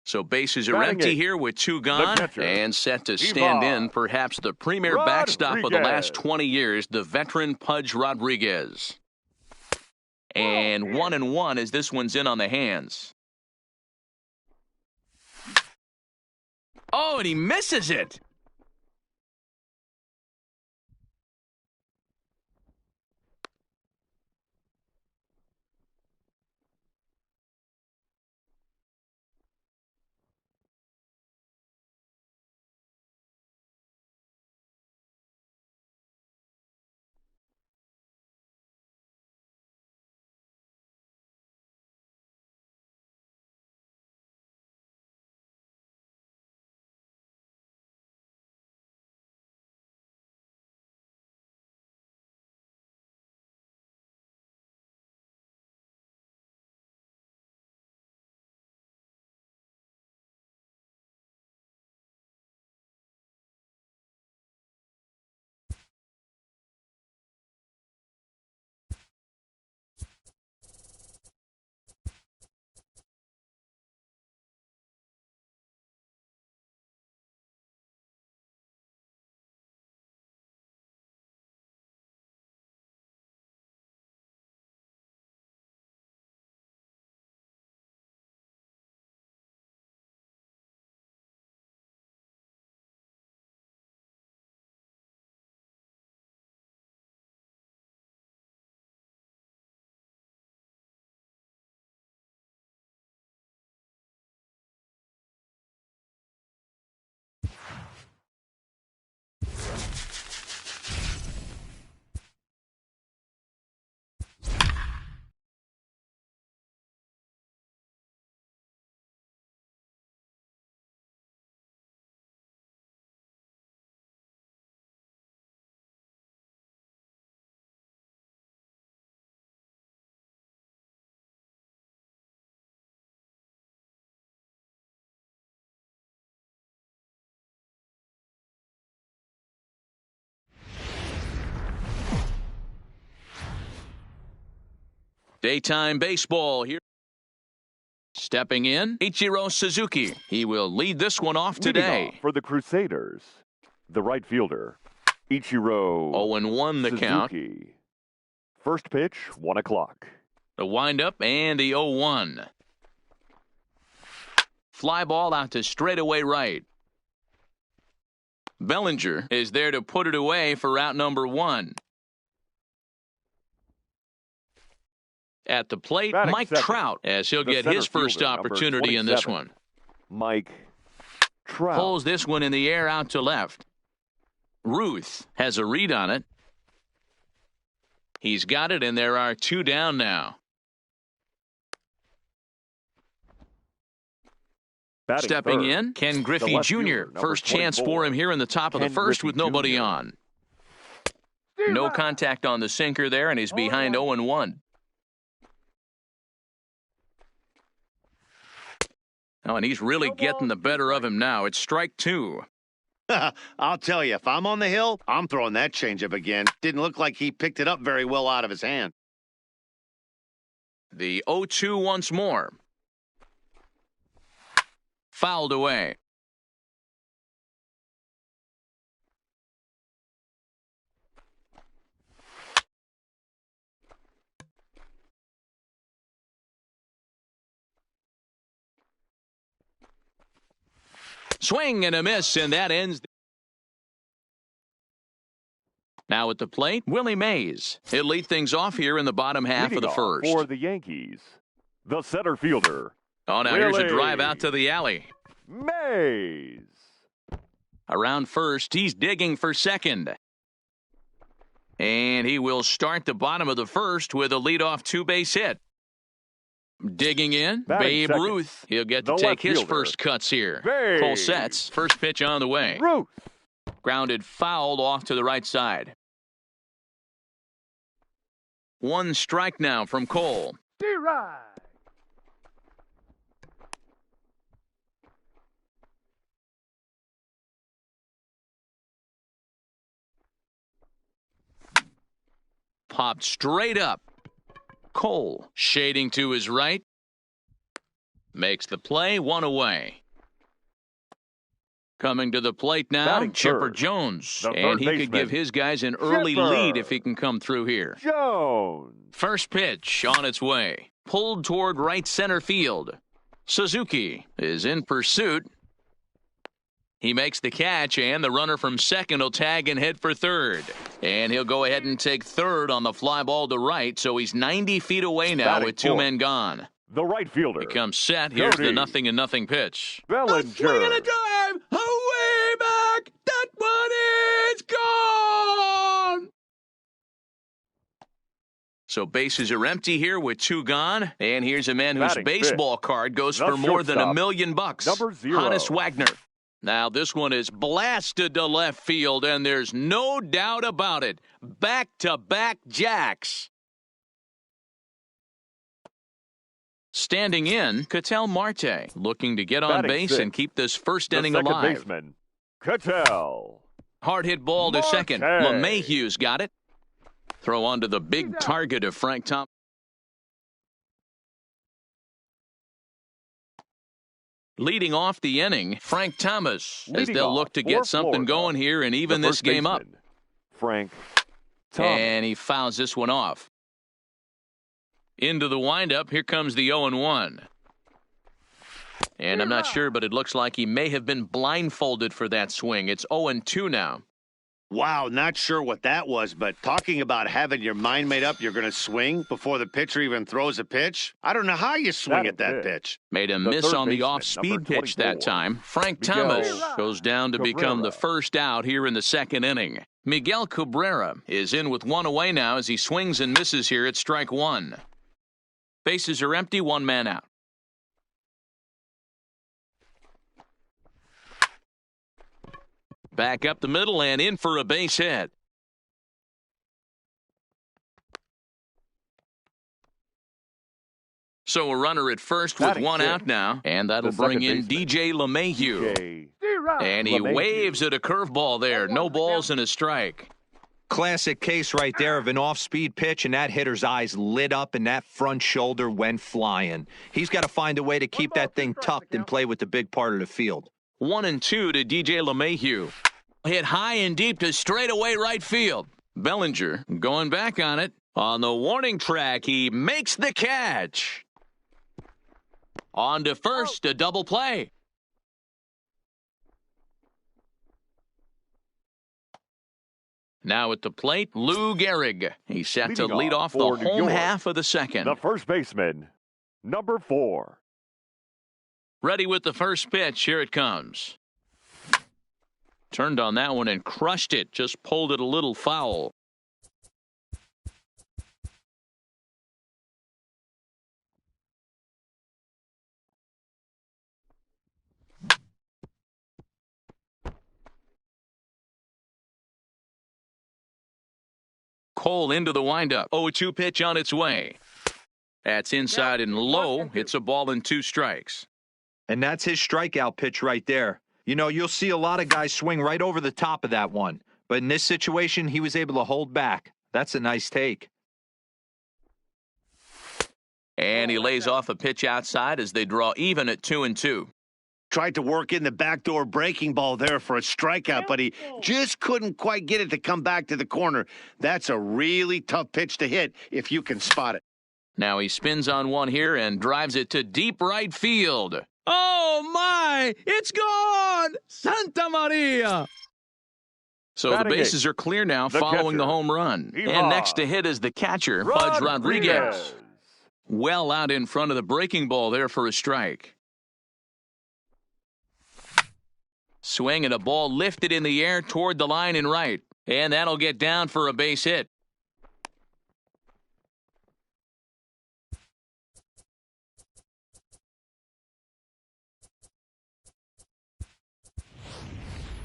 So bases are Batting empty 8. here with 2 gone catcher, and set to stand Ivan in perhaps the premier backstop of the Rodriguez. last 20 years, the veteran Pudge Rodriguez. And 1-1 as this one's in on the hands. Oh, and he misses it. Daytime baseball here. Stepping in, Ichiro Suzuki. He will lead this one off today. Leading off for the Crusaders, the right fielder, Ichiro 0-1 the Suzuki. count. First pitch, 1 o'clock. The windup and the 0-1. Fly ball out to straightaway right. Bellinger is there to put it away for out number 1. At the plate, Batting Mike second, Trout, as he'll the get center his first fielder, opportunity in this one. Mike Trout. Pulls this one in the air out to left. Ruth has a read on it. He's got it, and there are 2 down now. Batting Stepping third, in, Ken Griffey left Jr. fielder, number First chance 24. for him here in the top of the Ken first Griffey with nobody Jr. on. No contact on the sinker there, and he's behind 0-1. Oh, and he's really getting the better of him now. It's strike 2. I'll tell you, if I'm on the hill, I'm throwing that changeup again. Didn't look like he picked it up very well out of his hand. The 0-2 once more. Fouled away. Swing and a miss, and that ends. Now at the plate, Willie Mays. He'll lead things off here in the bottom half of the first. For the Yankees, the center fielder. Oh, now here's a drive out to the alley. Mays. Around first, he's digging for second. And he will start the bottom of the first with a leadoff 2-base hit. Digging in, Batting Babe second, Ruth. He'll get to the take left his fielder, first cuts here. Babe Full sets. First pitch on the way. Ruth. Grounded fouled off to the right side. 1 strike now from Cole. Popped straight up. Cole shading to his right. Makes the play, 1 away. Coming to the plate now, Batting Chipper third, Jones. the And third he could baseman, give his guys an early Chipper lead if he can come through here. Jones. First pitch on its way. Pulled toward right center field. Suzuki is in pursuit. He makes the catch, and the runner from second will tag and head for third. And he'll go ahead and take third on the fly ball to right, so he's 90 feet away now Batting with 2 fourth, men gone. The right fielder. He comes set. Here's the Cody 0-0 pitch. Bellinger. A swing and a drive. Away back. That one is gone. So bases are empty here with 2 gone. And here's a man whose Batting baseball fifth, card goes the for more than $1 shortstop, million. number 0. Hannes Wagner. Now this one is blasted to left field, and there's no doubt about it. Back-to-back jacks. Standing in, Ketel Marte, looking to get on Batting base sixth, and keep this first the inning second alive. baseman, Ketel. Hard hit ball to Marte. second. LeMahieu's got it. Throw onto the big target of Frank Thomas. Leading off the inning, Frank Thomas, as Leading they'll off look to for get something Florida, going here and even the this first game up. baseman, Frank Thomas. And he fouls this one off. Into the windup, here comes the 0-1. And I'm not sure, but it looks like he may have been blindfolded for that swing. It's 0-2 now. Wow, not sure what that was, but talking about having your mind made up you're going to swing before the pitcher even throws a pitch. I don't know how you swing at that pitch. Made a The miss third on the baseman, off-speed number pitch that 24, time. Frank Miguel Thomas goes down to become the Cabrera. first out here in the second inning. Miguel Cabrera is in with 1 away now as he swings and misses here at strike 1. Bases are empty, 1 man out. Back up the middle and in for a base hit. So a runner at first with Batting 1 fifth, out now, and that'll the bring second in baseman, DJ LeMahieu. DJ And he LeMahieu. waves at a curveball there. No balls and a strike. Classic case right there of an off-speed pitch, and that hitter's eyes lit up and that front shoulder went flying. He's got to find a way to keep that thing tucked and play with the big part of the field. 1-2 to DJ LeMahieu. Hit high and deep to straightaway right field. Bellinger going back on it. On the warning track, he makes the catch. On to first, a double play. Now at the plate, Lou Gehrig. He's set to lead off the home half of the second. The first baseman, number 4. Ready with the first pitch. Here it comes. Turned on that one and crushed it. Just pulled it a little foul. Cole into the windup. 0-2 pitch on its way. That's inside and low. It's a ball and 2 strikes. And that's his strikeout pitch right there. You know, you'll see a lot of guys swing right over the top of that one. But in this situation, he was able to hold back. That's a nice take. And he lays off a pitch outside as they draw even at 2-2. Tried to work in the backdoor breaking ball there for a strikeout, but he just couldn't quite get it to come back to the corner. That's a really tough pitch to hit if you can spot it. Now he spins on one here and drives it to deep right field. Oh, my! It's gone! Santa Maria! So the bases are clear now following the home run. And next to hit is the catcher, Pudge Rodriguez. Well out in front of the breaking ball there for a strike. Swing and a ball lifted in the air toward the line and right. And that'll get down for a base hit.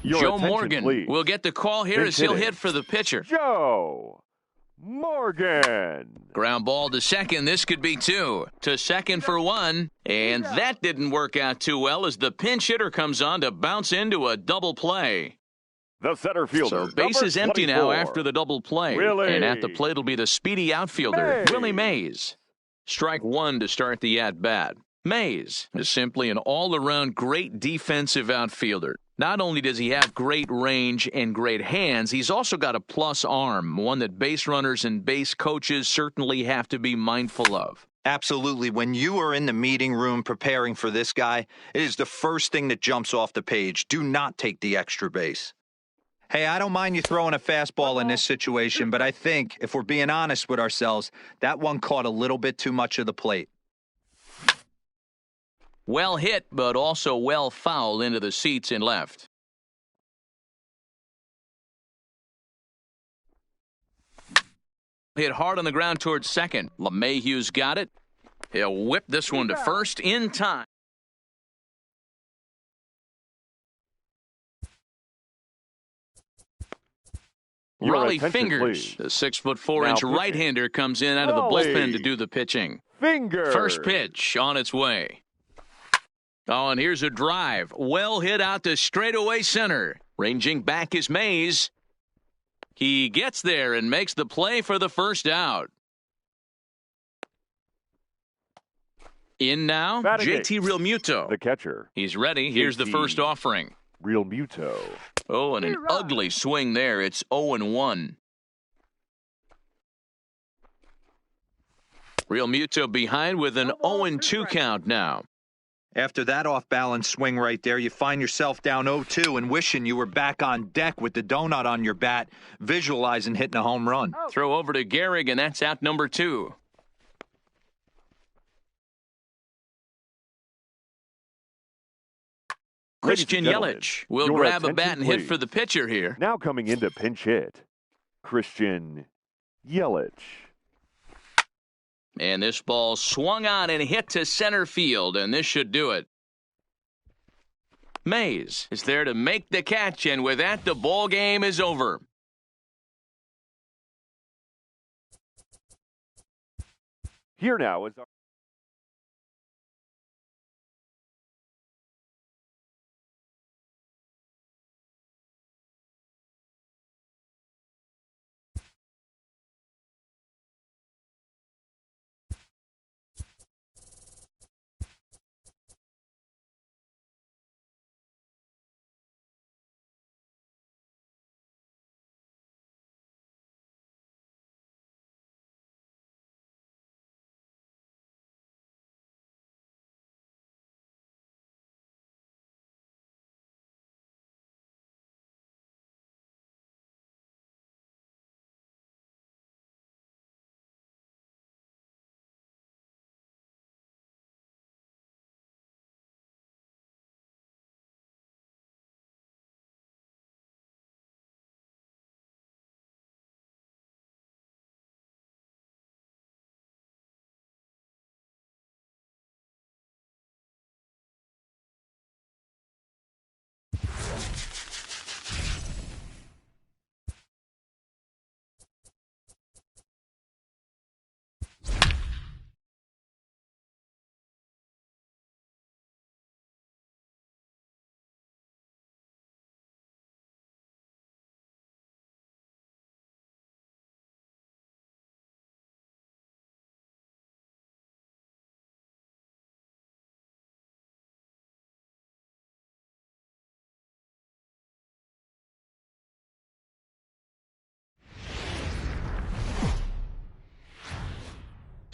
Joe Morgan will get the call here as he'll hit for the pitcher. Joe Morgan. Ground ball to second. This could be 2. To second for 1. And that didn't work out too well as the pinch hitter comes on to bounce into a double play. The center fielder. So base is empty now after the double play. Willie. And at the plate will be the speedy outfielder, Willie Mays. Strike 1 to start the at-bat. Mays is simply an all-around great defensive outfielder. Not only does he have great range and great hands, he's also got a plus arm, one that base runners and base coaches certainly have to be mindful of. Absolutely. When you are in the meeting room preparing for this guy, it is the first thing that jumps off the page. Do not take the extra base. Hey, I don't mind you throwing a fastball in this situation, but I think, if we're being honest with ourselves, that one caught a little bit too much of the plate. Well hit, but also well fouled into the seats and left. Hit hard on the ground towards second. LeMahieu's got it. He'll whip this one to first in time. Raleigh Fingers, the 6'4" right-hander, comes in out of the bullpen to do the pitching. Fingers. First pitch on its way. Oh, and here's a drive. Well hit out to straightaway center. Ranging back is Mays. He gets there and makes the play for the first out. In now, JT Realmuto. The catcher. He's ready. Here's the first offering. Realmuto. Oh, and an ugly swing there. It's 0-1. Realmuto behind with an 0-2 count now. After that off-balance swing right there, you find yourself down 0-2 and wishing you were back on deck with the donut on your bat, visualizing hitting a home run. Throw over to Gehrig, and that's out number 2. Christian Yelich will grab a bat and hit for the pitcher here. Now coming into pinch hit, Christian Yelich. And this ball swung on and hit to center field, and this should do it. Mays is there to make the catch, and with that, the ball game is over. Here now is our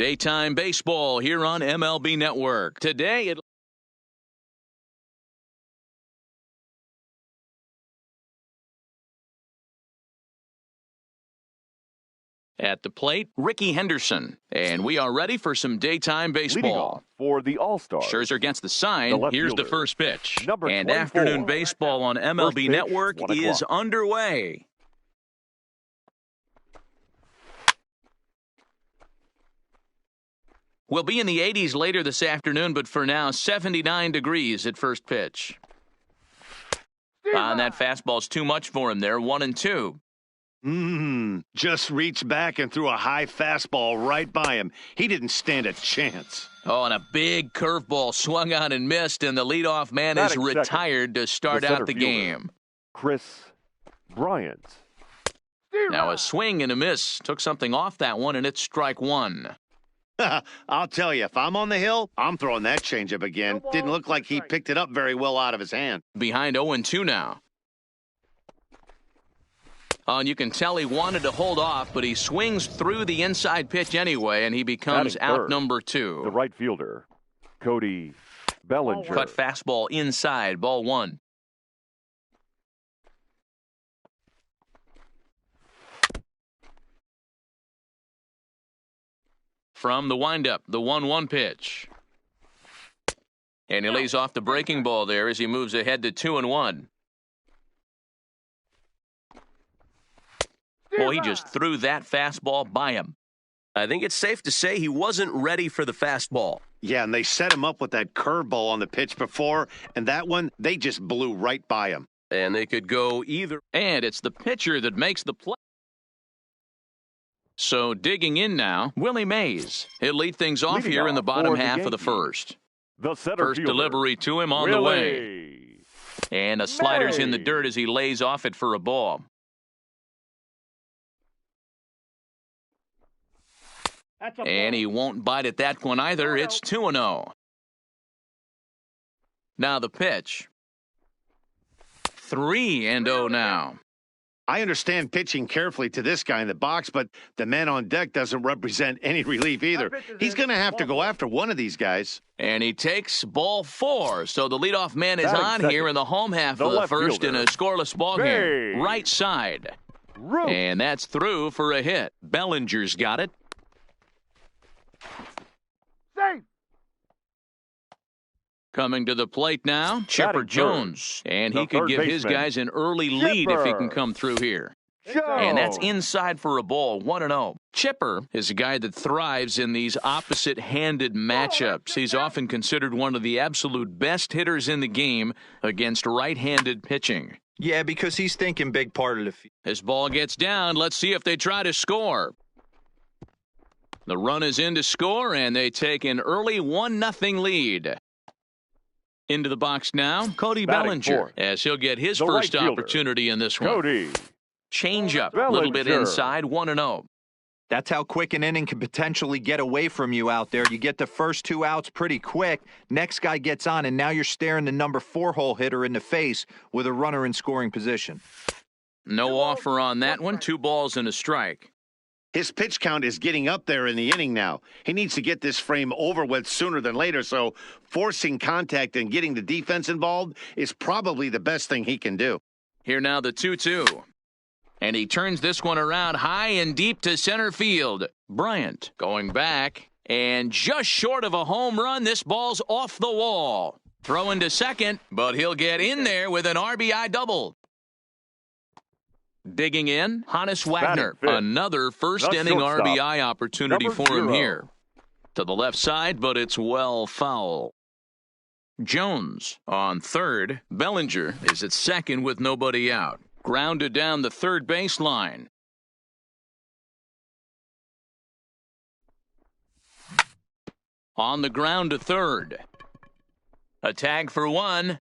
Daytime baseball here on MLB Network. Today, at the plate, Ricky Henderson. And we are ready for some daytime baseball. For the All-Stars. Scherzer gets the sign. Here's the first pitch. Number and 24. Afternoon baseball on MLB Network is underway. We'll be in the 80s later this afternoon, but for now, 79 degrees at first pitch. And that fastball's too much for him there, 1-2. Just reached back and threw a high fastball right by him. He didn't stand a chance. Oh, and a big curveball swung on and missed, and the leadoff man is retired to start out the game. Chris Bryant. Now a swing and a miss. Took something off that one, and it's strike one. I'll tell you, if I'm on the hill, I'm throwing that changeup again. Didn't look like he picked it up very well out of his hand. Behind 0-2 now. Oh, and you can tell he wanted to hold off, but he swings through the inside pitch anyway, and he becomes out number 2. The right fielder, Cody Bellinger. Cut fastball inside, ball 1. From the windup, the 1-1 pitch. And he lays off the breaking ball there as he moves ahead to 2-1. Well, he just threw that fastball by him. I think it's safe to say he wasn't ready for the fastball. Yeah, and they set him up with that curveball on the pitch before, and that one, they just blew right by him. And they could go either. And it's the pitcher that makes the play. So digging in now, Willie Mays. He'll lead things off here in the bottom half of the first. The center First fielder, delivery to him on the way. And a slider's in the dirt as he lays off it for a ball. And he won't bite at that one either. It's 2-0. Now the pitch. 3-0 now. I understand pitching carefully to this guy in the box, but the man on deck doesn't represent any relief either. He's going to have to go after one of these guys. And he takes ball 4. So the leadoff man is on here in the home half of the first in a scoreless ball game. Right side. And that's through for a hit. Bellinger's got it. Safe. Coming to the plate now, Chipper Jones. And he could give his guys an early lead if he can come through here. And that's inside for a ball, 1-0. Chipper is a guy that thrives in these opposite-handed matchups. He's often considered one of the absolute best hitters in the game against right-handed pitching. Yeah, because he's thinking big part of the field. His ball gets down. Let's see if they try to score. The run is in to score, and they take an early 1-0 lead. Into the box now, Cody Bellinger, as he'll get his first opportunity in this one. Cody. Change up, a little bit inside, 1-0. That's how quick an inning can potentially get away from you out there. You get the first 2 outs pretty quick. Next guy gets on, and now you're staring the number 4-hole hitter in the face with a runner in scoring position. No offer on that one. 2 balls and a strike. His pitch count is getting up there in the inning now. He needs to get this frame over with sooner than later, so forcing contact and getting the defense involved is probably the best thing he can do. Here now the 2-2. And he turns this one around high and deep to center field. Bryant going back, and just short of a home run, this ball's off the wall. Throwing to second, but he'll get in there with an RBI double. Digging in, Hannes Wagner. Another first-inning RBI opportunity for him here. To the left side, but it's well foul. Jones on third. Bellinger is at second with nobody out. Grounded down the third baseline. On the ground to third. A tag for 1.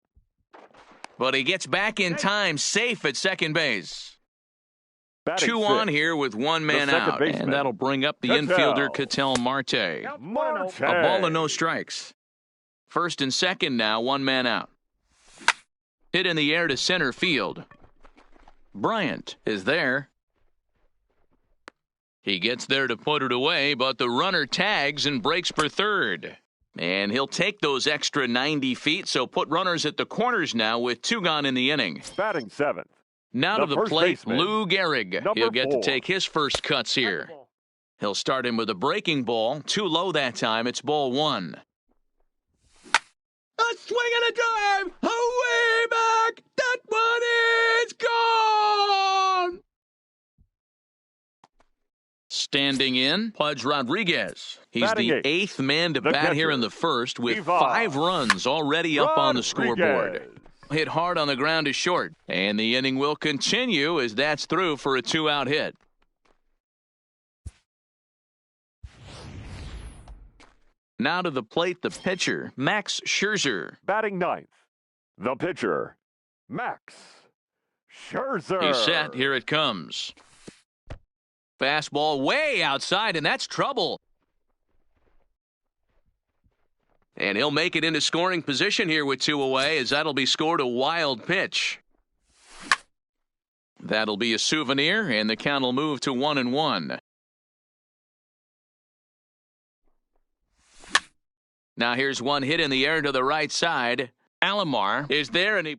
But he gets back in time, safe at second base. 2 on here with 1 man out, and that'll bring up the infielder Ketel Marte. A ball and no strikes. First and second now, 1 man out. Hit in the air to center field. Bryant is there. He gets there to put it away, but the runner tags and breaks for third. And he'll take those extra 90 feet, so put runners at the corners now with 2 gone in the inning. Batting seventh. Now to the plate, baseman, Lou Gehrig. He'll get 4. to take his first cuts here. He'll start him with a breaking ball. Too low that time. It's ball 1. A swing and a drive. Away back. That one is gone. Standing in, Pudge Rodriguez. He's Batting the 8th. 8th man to The bat here catcher, in the first with Ivan 5 runs already up on the scoreboard. Rodriguez. Hit hard on the ground is short. And the inning will continue as that's through for a 2-out hit. Now to the plate, the pitcher, Max Scherzer. Batting 9th. The pitcher, Max Scherzer. He's set. Here it comes. Fastball way outside, and that's trouble. And he'll make it into scoring position here with 2 away, as that'll be scored a wild pitch. That'll be a souvenir, and the count will move to 1-1. Now here's one hit in the air to the right side. Alomar is there, and he...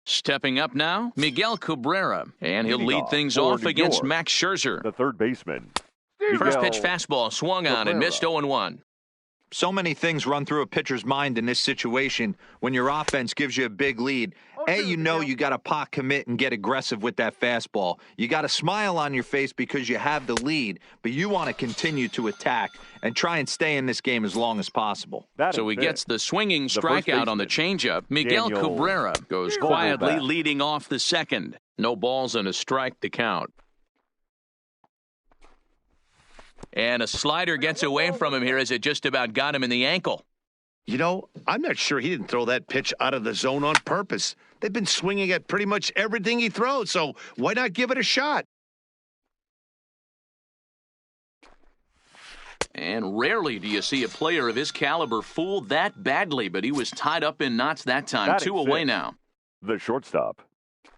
Stepping up now, Miguel Cabrera, and he'll lead things off against Max Scherzer. The third baseman. First Miguel pitch fastball swung on and missed 0-1. So many things run through a pitcher's mind in this situation when your offense gives you a big lead. You know you got to pot commit and get aggressive with that fastball. You got a smile on your face because you have the lead, but you want to continue to attack and try and stay in this game as long as possible. So he gets the swinging strikeout on the changeup. Miguel Cabrera goes quietly leading off the second. No balls and a strike to count. And a slider gets away from him here as it just about got him in the ankle. You know, I'm not sure he didn't throw that pitch out of the zone on purpose. They've been swinging at pretty much everything he throws, so why not give it a shot? And rarely do you see a player of his caliber fooled that badly, but he was tied up in knots that time. Batting 2 away fifth. now. The shortstop,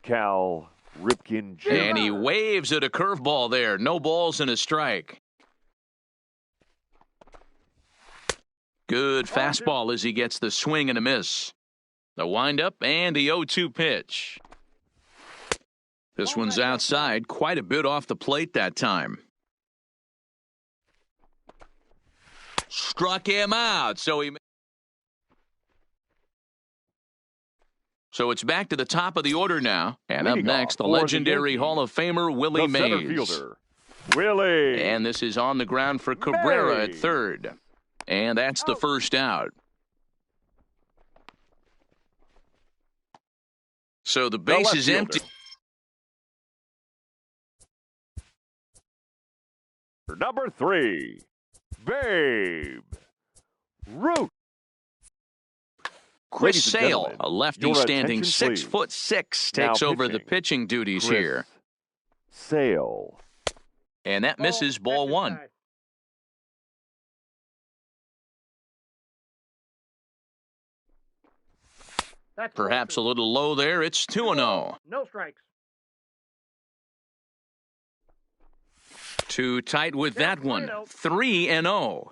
Cal Ripken Jr. And he waves at a curveball there. No balls and a strike. Good fastball as he gets the swing and a miss. The windup and the 0-2 pitch. This one's outside, quite a bit off the plate that time. Struck him out, so it's back to the top of the order now. And up next, the legendary Hall of Famer Willie Mays. Center fielder, Willie. And this is on the ground for Cabrera at third. And that's the first out. So the base is empty. Number 3, Babe Ruth. Chris Sale, a lefty standing attention, 6'6", takes over the pitching duties Chris here. Sale. And that misses ball 1. Perhaps a little low there. It's 2-0. No strikes. Too tight with that one. 3-0.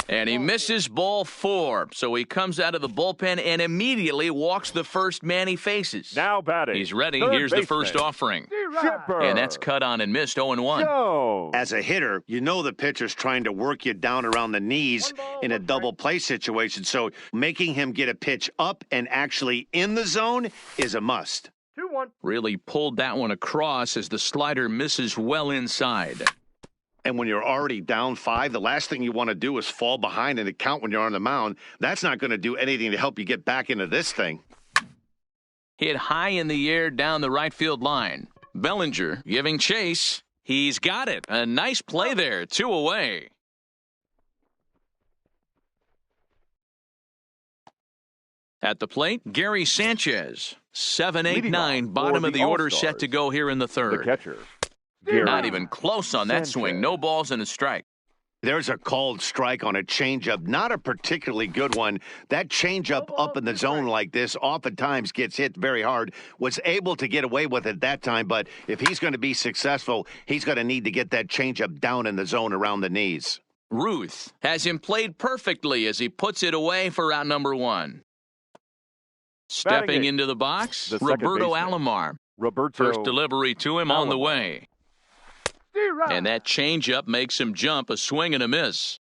And he misses ball 4. So he comes out of the bullpen and immediately walks the first man he faces. Now batting. He's ready. Third Here's the baseman, first offering. Chipper. And that's cut on and missed 0-1. Jones. As a hitter, you know the pitcher's trying to work you down around the knees in a double play situation. So making him get a pitch up and actually in the zone is a must. 2-1. Really pulled that one across as the slider misses well inside. And when you're already down 5, the last thing you want to do is fall behind in the count when you're on the mound. That's not going to do anything to help you get back into this thing. Hit high in the air down the right field line. Bellinger giving chase. He's got it. A nice play there. 2 away. At the plate, Gary Sanchez. 7, 8, 9. Bottom of the order set to go here in the third. The catcher. Not even close on that swing. No balls and a strike. There's a called strike on a changeup, not a particularly good one. That changeup up in the zone like this oftentimes gets hit very hard. Was able to get away with it that time, but if he's going to be successful, he's going to need to get that changeup down in the zone around the knees. Ruth has him played perfectly as he puts it away for out number one. Stepping into the box, Roberto Alomar. First delivery to him on the way. And that changeup makes him jump, a swing and a miss.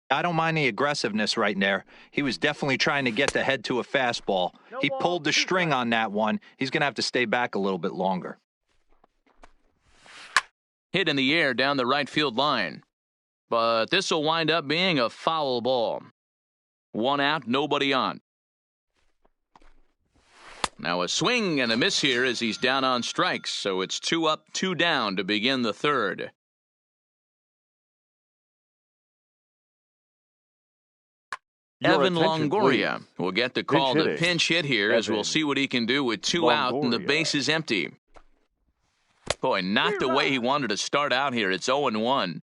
I don't mind the aggressiveness right there. He was definitely trying to get the head to a fastball. He pulled the string on that one. He's going to have to stay back a little bit longer. Hit in the air down the right field line. But this will wind up being a foul ball. One out, nobody on. Now a swing and a miss here as he's down on strikes, so it's 2 up, 2 down to begin the third. Evan Longoria will get the call to pinch hit here as we'll see what he can do with 2 out and the base is empty. Boy, not the way he wanted to start out here. It's 0-1.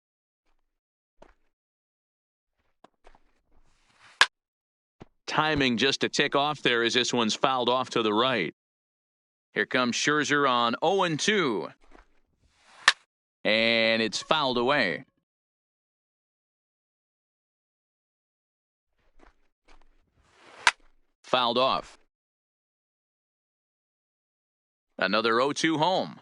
Timing just a tick off there as this one's fouled off to the right. Here comes Scherzer on 0-2. And it's fouled away. Fouled off. Another 0-2 home.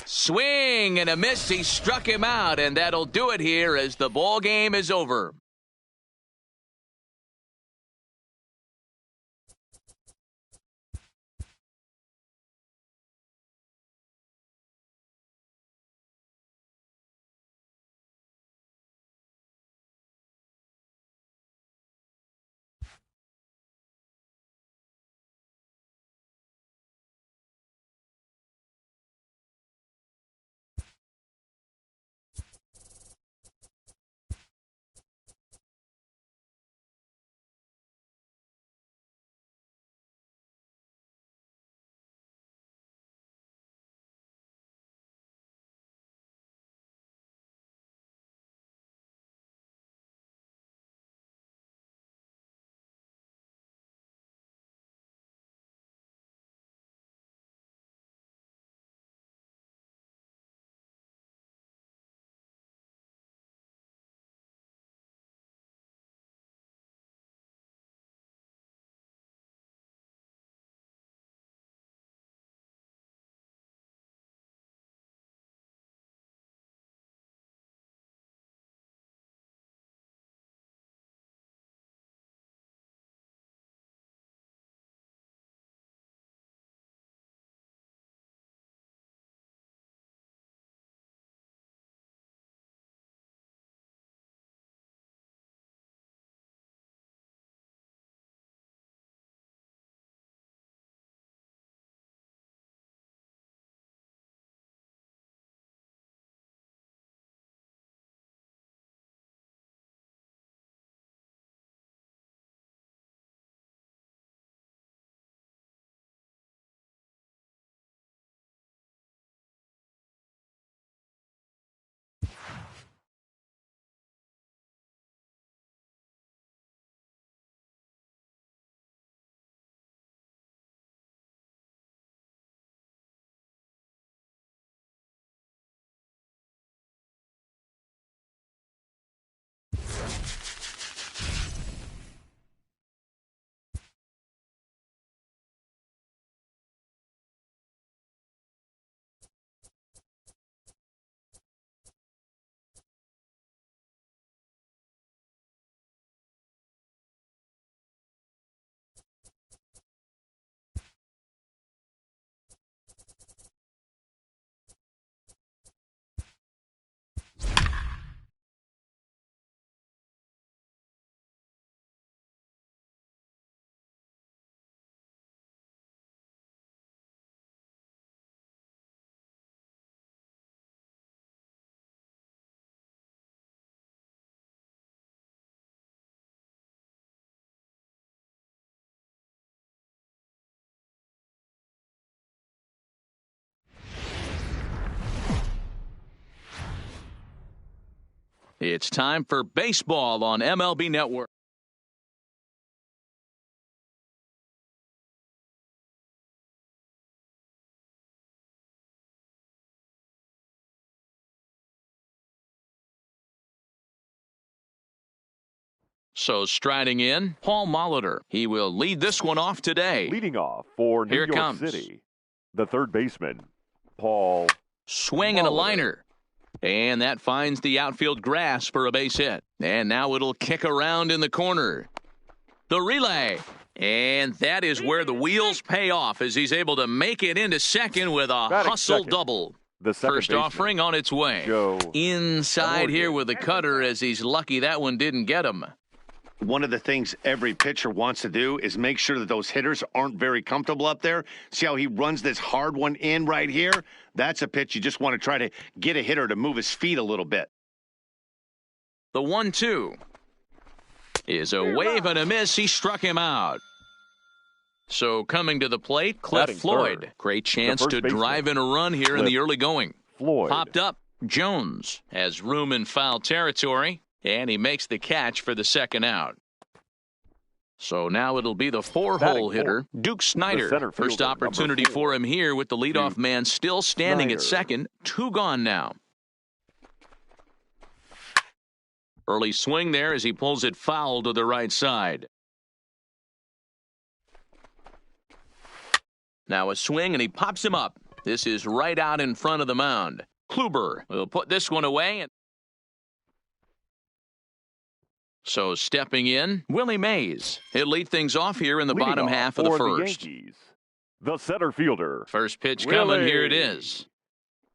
Swing and a miss. He struck him out, and that'll do it here as the ball game is over. It's time for baseball on MLB Network. So striding in, Paul Molitor. He will lead this one off today. Leading off for New York City, the third baseman, Paul. Swing and a liner. And that finds the outfield grass for a base hit. And now it'll kick around in the corner. The relay. And that is where the wheels pay off as he's able to make it into second with a hustle double. The first offering on its way. Inside here with the cutter as he's lucky that one didn't get him. One of the things every pitcher wants to do is make sure that those hitters aren't very comfortable up there. See how he runs this hard one in right here? That's a pitch you just want to try to get a hitter to move his feet a little bit. The 1-2 is a wave and a miss. He struck him out. So coming to the plate, Cliff Floyd. Third. Great chance to drive in a run here in the early going. Floyd. Popped up. Jones has room in foul territory. And he makes the catch for the second out. So now it'll be the four-hole hitter, Duke Snider. First opportunity for him here with the leadoff man still standing at second. 2 gone now. Early swing there as he pulls it foul to the right side. Now a swing and he pops him up. This is right out in front of the mound. Kluber will put this one away. So stepping in, Willie Mays. He'll lead things off here in the bottom half of the first. The Yankees, the center fielder. First pitch coming. Here it is.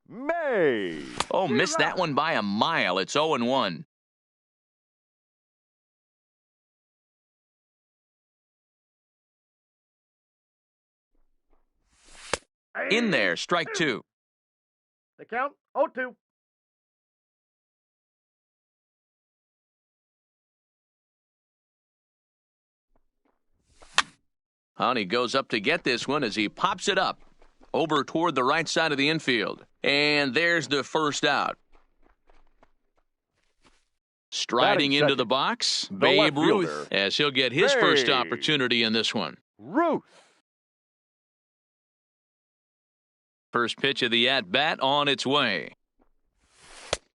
Mays. Oh, missed that one by a mile. It's 0-1. In there, strike 2. The count, 0-2. And he goes up to get this one as he pops it up over toward the right side of the infield. And there's the first out. Striding into the box, Babe Ruth, as he'll get his first opportunity in this one. Ruth. First pitch of the at-bat on its way.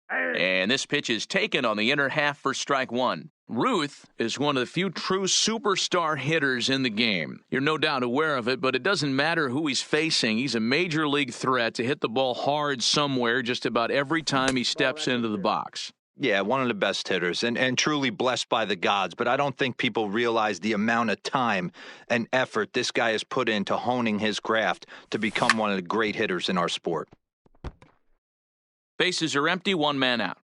And this pitch is taken on the inner half for strike 1. Ruth is one of the few true superstar hitters in the game. You're no doubt aware of it, but it doesn't matter who he's facing. He's a major league threat to hit the ball hard somewhere just about every time he steps into the box. Yeah, one of the best hitters and truly blessed by the gods. But I don't think people realize the amount of time and effort this guy has put into honing his craft to become one of the great hitters in our sport. Bases are empty, 1 man out.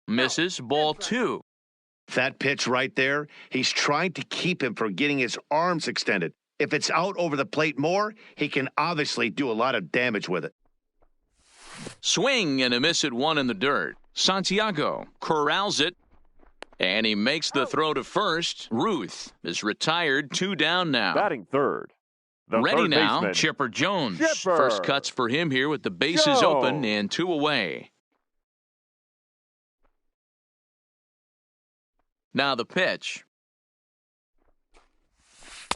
Misses, ball 2. That pitch right there, he's trying to keep him from getting his arms extended. If it's out over the plate more, he can obviously do a lot of damage with it. Swing and a miss at 1 in the dirt. Santiago corrals it, and he makes the throw to first. Ruth is retired, 2 down now. Batting third. Ready now, baseman, Chipper Jones. Chipper. First cuts for him here with the bases open and 2 away. Now the pitch.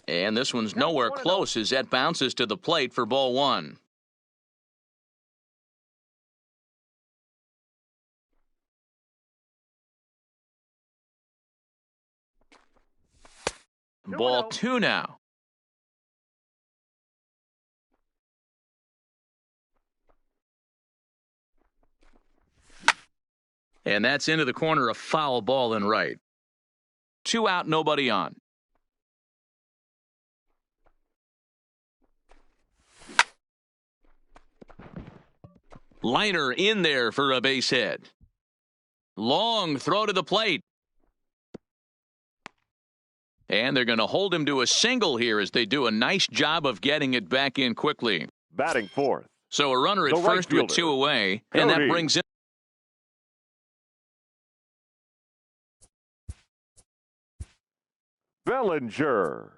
And this one's nowhere close as that bounces to the plate for ball 1. Ball 2 now. And that's into the corner, a foul ball in right. 2 out, nobody on. Liner in there for a base hit. Long throw to the plate. And they're going to hold him to a single here as they do a nice job of getting it back in quickly. Batting fourth. So a runner at first with 2 away, and that brings in Bellinger.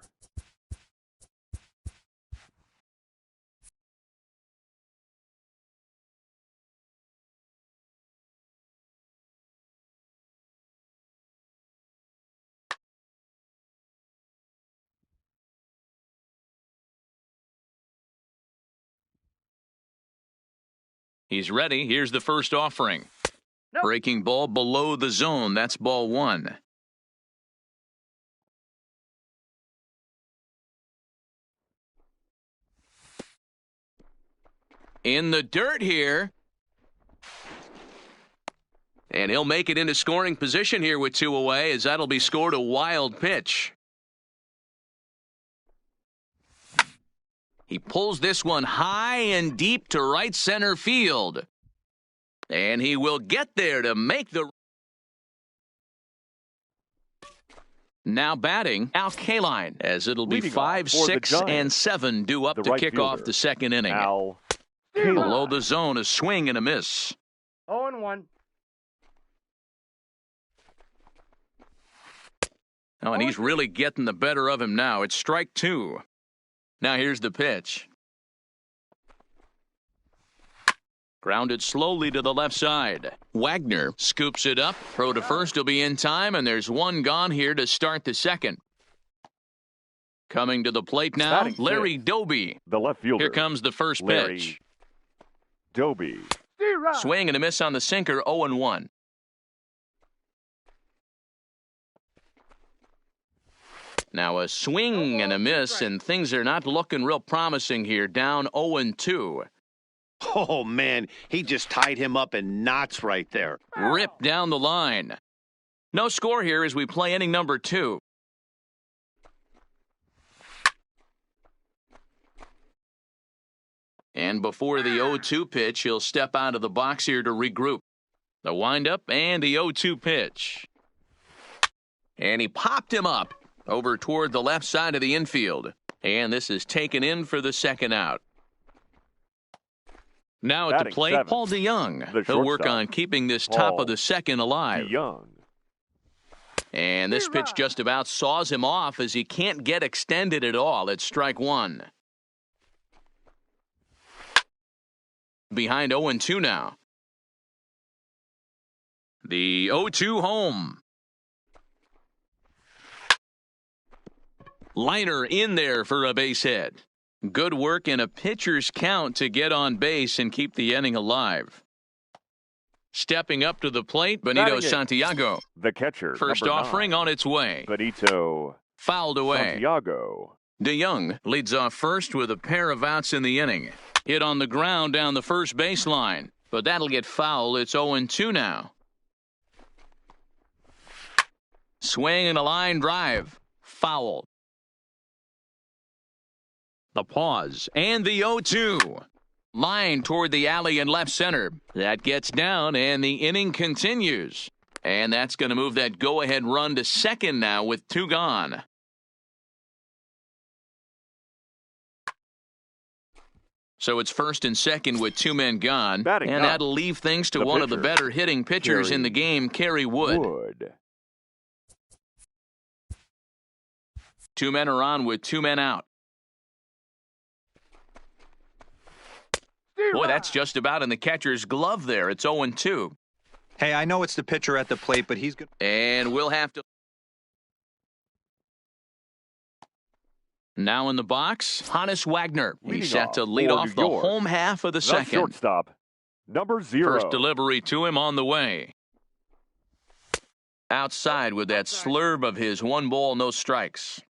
He's ready. Here's the first offering. Nope. Breaking ball below the zone. That's ball one. In the dirt here. And he'll make it into scoring position here with 2 away, as that'll be scored a wild pitch. He pulls this one high and deep to right center field. And he will get there to make the... Now batting, Alkaline, as it'll be 5, 6, and 7 due up to kick off the second inning. Below the zone, a swing and a miss. 0-1. Oh, and he's really getting the better of him now. It's strike 2. Now here's the pitch. Grounded slowly to the left side. Wagner scoops it up. Throw to first will be in time, and there's one gone here to start the second. Coming to the plate now, Larry Doby. The left fielder. Here comes the first pitch. Doby. Swing and a miss on the sinker, 0-1. Now a swing and a miss, and things are not looking real promising here. Down 0-2. Oh, man, he just tied him up in knots right there. Ripped down the line. No score here as we play inning number 2. And before the 0-2 pitch, he'll step out of the box here to regroup. The windup and the 0-2 pitch. And he popped him up over toward the left side of the infield. And this is taken in for the second out. Now at the plate, Paul DeYoung. He'll work on keeping this top of the second alive. And this pitch just about saws him off as he can't get extended at all. It's strike 1. Behind 0-2 now. The 0-2 home. Liner in there for a base hit. Good work in a pitcher's count to get on base and keep the inning alive. Stepping up to the plate, Benito Santiago. The catcher. First offering on its way. Benito. Fouled away. Santiago. DeYoung leads off first with a pair of outs in the inning. Hit on the ground down the first baseline, but that'll get foul. It's 0-2 now. Swing and a line drive. Foul. The pause and the 0-2. Line toward the alley in left center. That gets down and the inning continues. And that's going to move that go-ahead run to second now with 2 gone. So it's first and second with 2 men gone. And that'll leave things to one of the better hitting pitchers in the game, Kerry Wood. 2 men are on with 2 men out. Boy, that's just about in the catcher's glove there. It's 0-2. Hey, I know it's the pitcher at the plate, but he's good. And we'll have to... Now in the box, Hannes Wagner. He's set to lead off the home half of the second. Shortstop, number 0. First delivery to him on the way. Outside with that slurve of his. 1 ball, no strikes.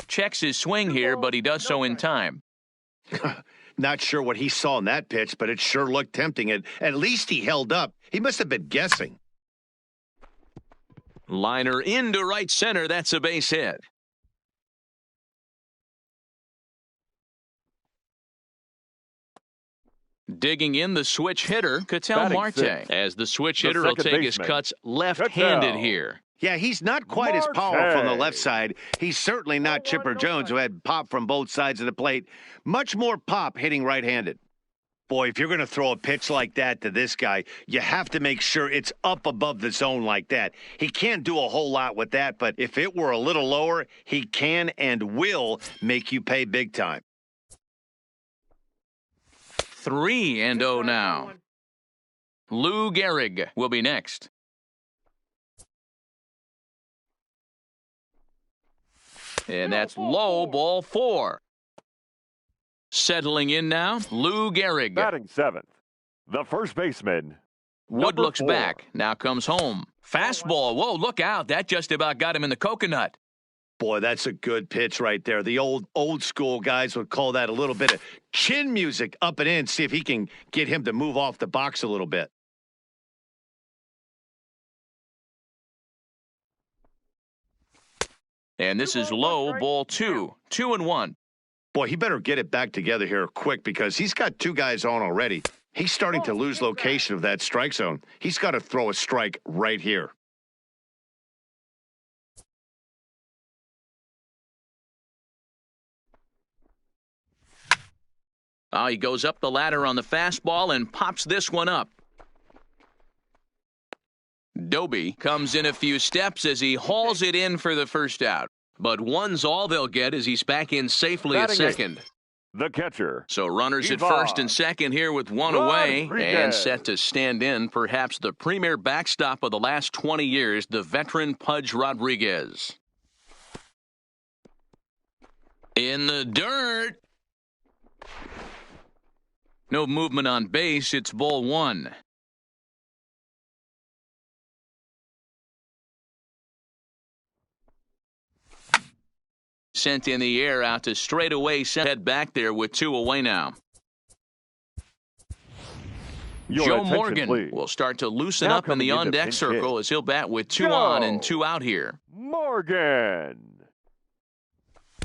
Checks his swing here, but he does so in time. Not sure what he saw in that pitch, but it sure looked tempting. At least he held up. He must have been guessing. Liner into right center. That's a base hit. Digging in the switch hitter, Ketel Marte. As the switch hitter will take his cuts left-handed here. Yeah, he's not quite as powerful on the left side. He's certainly not Chipper Jones, who had pop from both sides of the plate. Much more pop hitting right-handed. Boy, if you're going to throw a pitch like that to this guy, you have to make sure it's up above the zone like that. He can't do a whole lot with that, but if it were a little lower, he can and will make you pay big time. 3-0 now. Lou Gehrig will be next. And that's low, ball 4. Settling in now, Lou Gehrig. Batting 7th, the first baseman. Wood looks 4. back, now comes home. Fastball, whoa, look out, that just about got him in the coconut. Boy, that's a good pitch right there. The old school guys would call that a little bit of chin music up and in, see if he can get him to move off the box a little bit. And this is low, ball 2. 2-1. Boy, he better get it back together here quick because he's got 2 guys on already. He's starting to lose location of that strike zone. He's got to throw a strike right here. He goes up the ladder on the fastball and pops this one up. Doby comes in a few steps as he hauls it in for the first out. But one's all they'll get as he's back in safely at second. The catcher. So runners at first and second here with one away and set to stand in perhaps the premier backstop of the last 20 years, the veteran Pudge Rodriguez. In the dirt. No movement on base. It's ball 1. Sent in the air out to straightaway. Head back there with 2 away now. Joe Morgan will start to loosen up in the on-deck circle as he'll bat with 2 on and 2 out here. Morgan.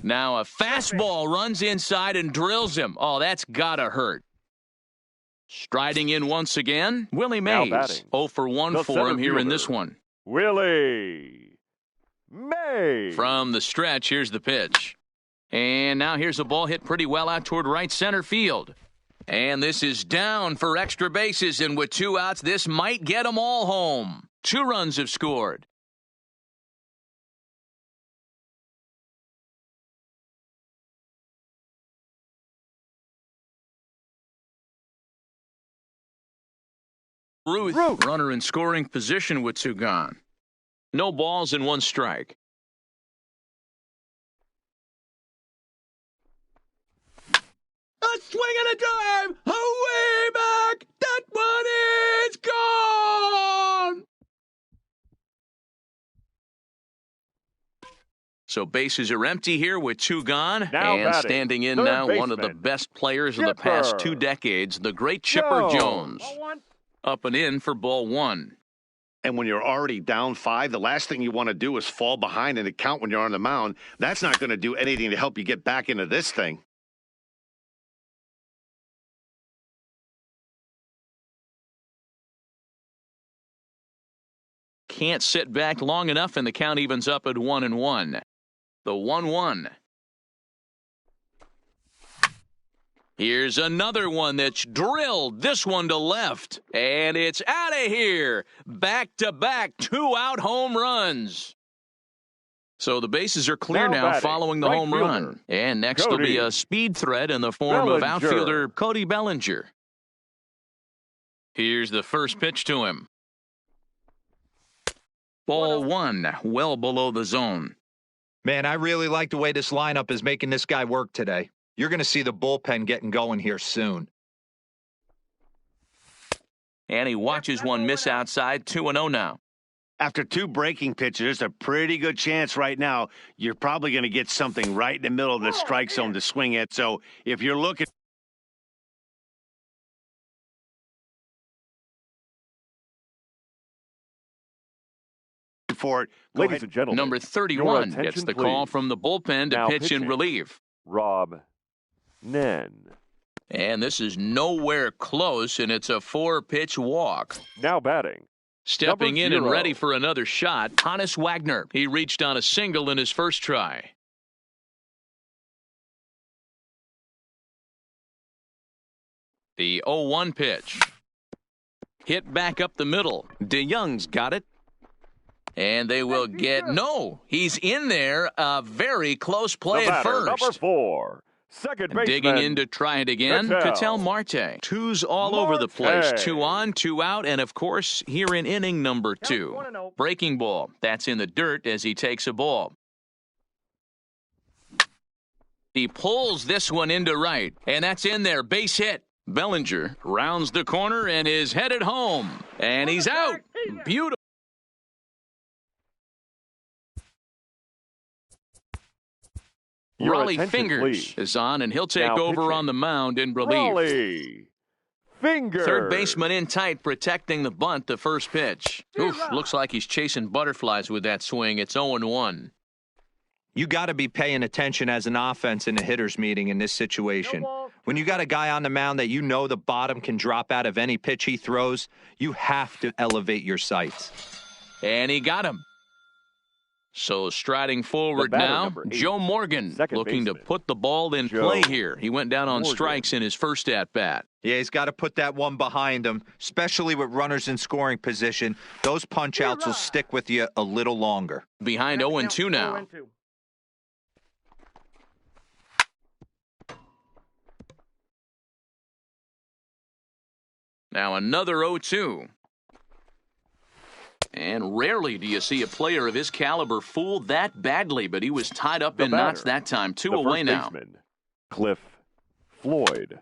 Now a fastball runs inside and drills him. Oh, that's gotta hurt. Striding in once again, Willie Mays. 0 for 1 for him here in this one. Willie Mays. From the stretch, here's the pitch. And now here's a ball hit pretty well out toward right center field. And this is down for extra bases, and with 2 outs, this might get them all home. 2 runs have scored. Ruth, runner in scoring position with 2 gone. No balls and 1 strike. A swing and a drive, away back, that one is gone! So bases are empty here with 2 gone. Now and batting, standing in third now, baseman, one of the best players of the past 2 decades, the great Chipper Jones. Up and in for ball 1. And when you're already down 5, the last thing you want to do is fall behind in the count when you're on the mound. That's not going to do anything to help you get back into this thing. Can't sit back long enough, and the count evens up at 1-1. The 1-1. Here's another one that's drilled. This one to left. And it's out of here. Back-to-back 2-out home runs. So the bases are clear now following the home run. And next will be a speed threat in the form of outfielder Cody Bellinger. Here's the first pitch to him. Ball 1, well below the zone. Man, I really like the way this lineup is making this guy work today. You're going to see the bullpen getting going here soon. And he watches one miss outside, 2-0 now. After 2 breaking pitches, there's a pretty good chance right now you're probably going to get something right in the middle of the strike zone to swing at. So if you're looking for it, ladies and gentlemen, number 31 gets the call from the bullpen to pitch in relief. Rob Nen. And this is nowhere close, and it's a 4-pitch walk. Now batting. Stepping in and ready for another shot, Hannes Wagner. He reached on a single in his first try. The 0-1 pitch. Hit back up the middle. DeYoung's got it. And they will get, no, he's in there. A very close play at first. Number 4, second baseman. Digging in to try it again, Ketel Marte. 2's all over the place. 2 on, 2 out, and of course, here in inning number 2. Breaking ball. That's in the dirt as he takes a ball. He pulls this one into right, and that's in there. Base hit. Bellinger rounds the corner and is headed home. And he's out. Beautiful. Raleigh Fingers is on, and he'll take over on the mound in relief. Raleigh Fingers. Third baseman in tight, protecting the bunt, the first pitch. Oof, looks like he's chasing butterflies with that swing. It's 0-1. You got to be paying attention as an offense in a hitter's meeting in this situation. When you got a guy on the mound that you know the bottom can drop out of any pitch he throws, you have to elevate your sights. And he got him. So striding forward now, Joe Morgan looking to put the ball in play here. He went down on strikes in his first at-bat. Yeah, he's got to put that one behind him, especially with runners in scoring position. Those punch-outs will stick with you a little longer. Behind 0-2 now. 0-2. Now another 0-2. And rarely do you see a player of his caliber fool that badly, but he was tied up in knots that time. 2 away now. Cliff Floyd.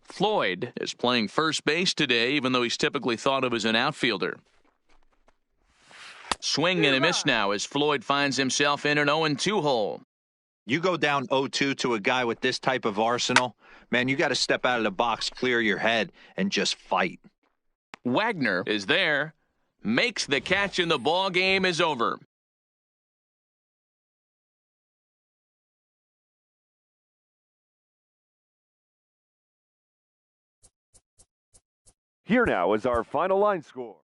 Floyd is playing first base today, even though he's typically thought of as an outfielder. Swing and a miss now as Floyd finds himself in an 0-2 hole. You go down 0-2 to a guy with this type of arsenal, man, you got to step out of the box, clear your head, and just fight. Wagner is there. Makes the catch, and the ball game is over. Here now is our final line score.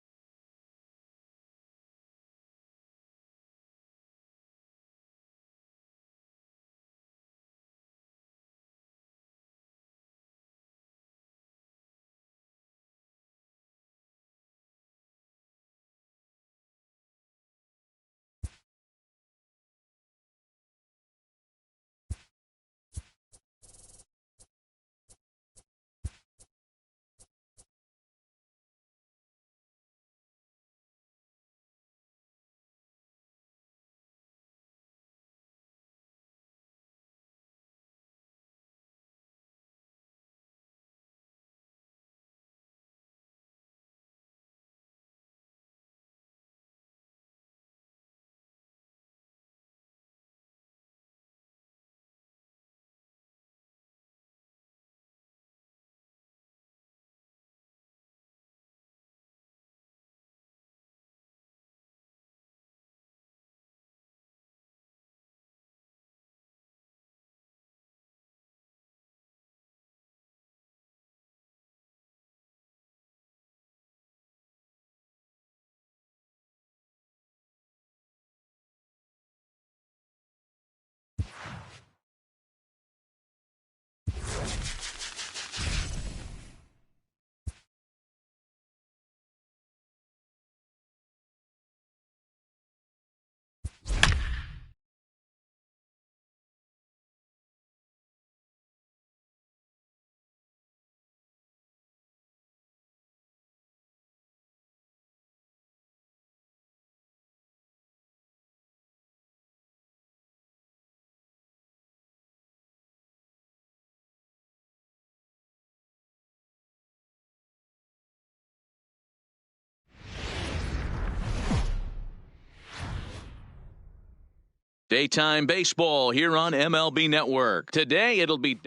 Daytime baseball here on MLB Network. Today it'll be...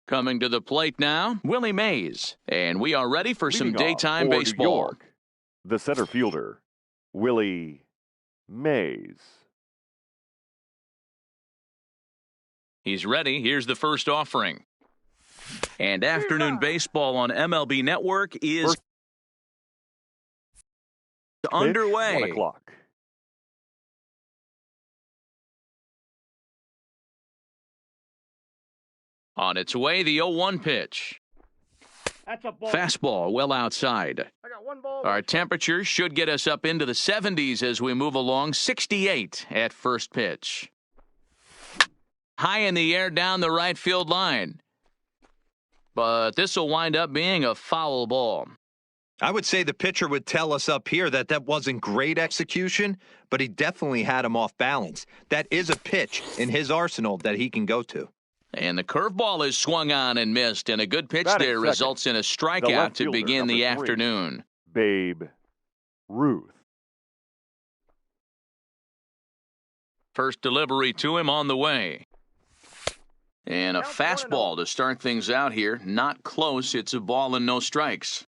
Coming to the plate now, Willie Mays. And we are ready for some daytime baseball. New York, the center fielder, Willie Mays. He's ready. Here's the first offering. And afternoon baseball on MLB Network is underway. 1 o'clock. On its way, the 0-1 pitch. That's a ball. Fastball well outside. I got one ball. Our temperature should get us up into the 70s as we move along. 68 at first pitch. High in the air down the right field line. But this will wind up being a foul ball. I would say the pitcher would tell us up here that that wasn't great execution, but he definitely had him off balance. That is a pitch in his arsenal that he can go to. And the curveball is swung on and missed, and a good pitch Batting there second, results in a strikeout to fielder, begin the number 3, afternoon. Babe Ruth. First delivery to him on the way. And a fastball to start things out here. Not close. It's a ball and no strikes.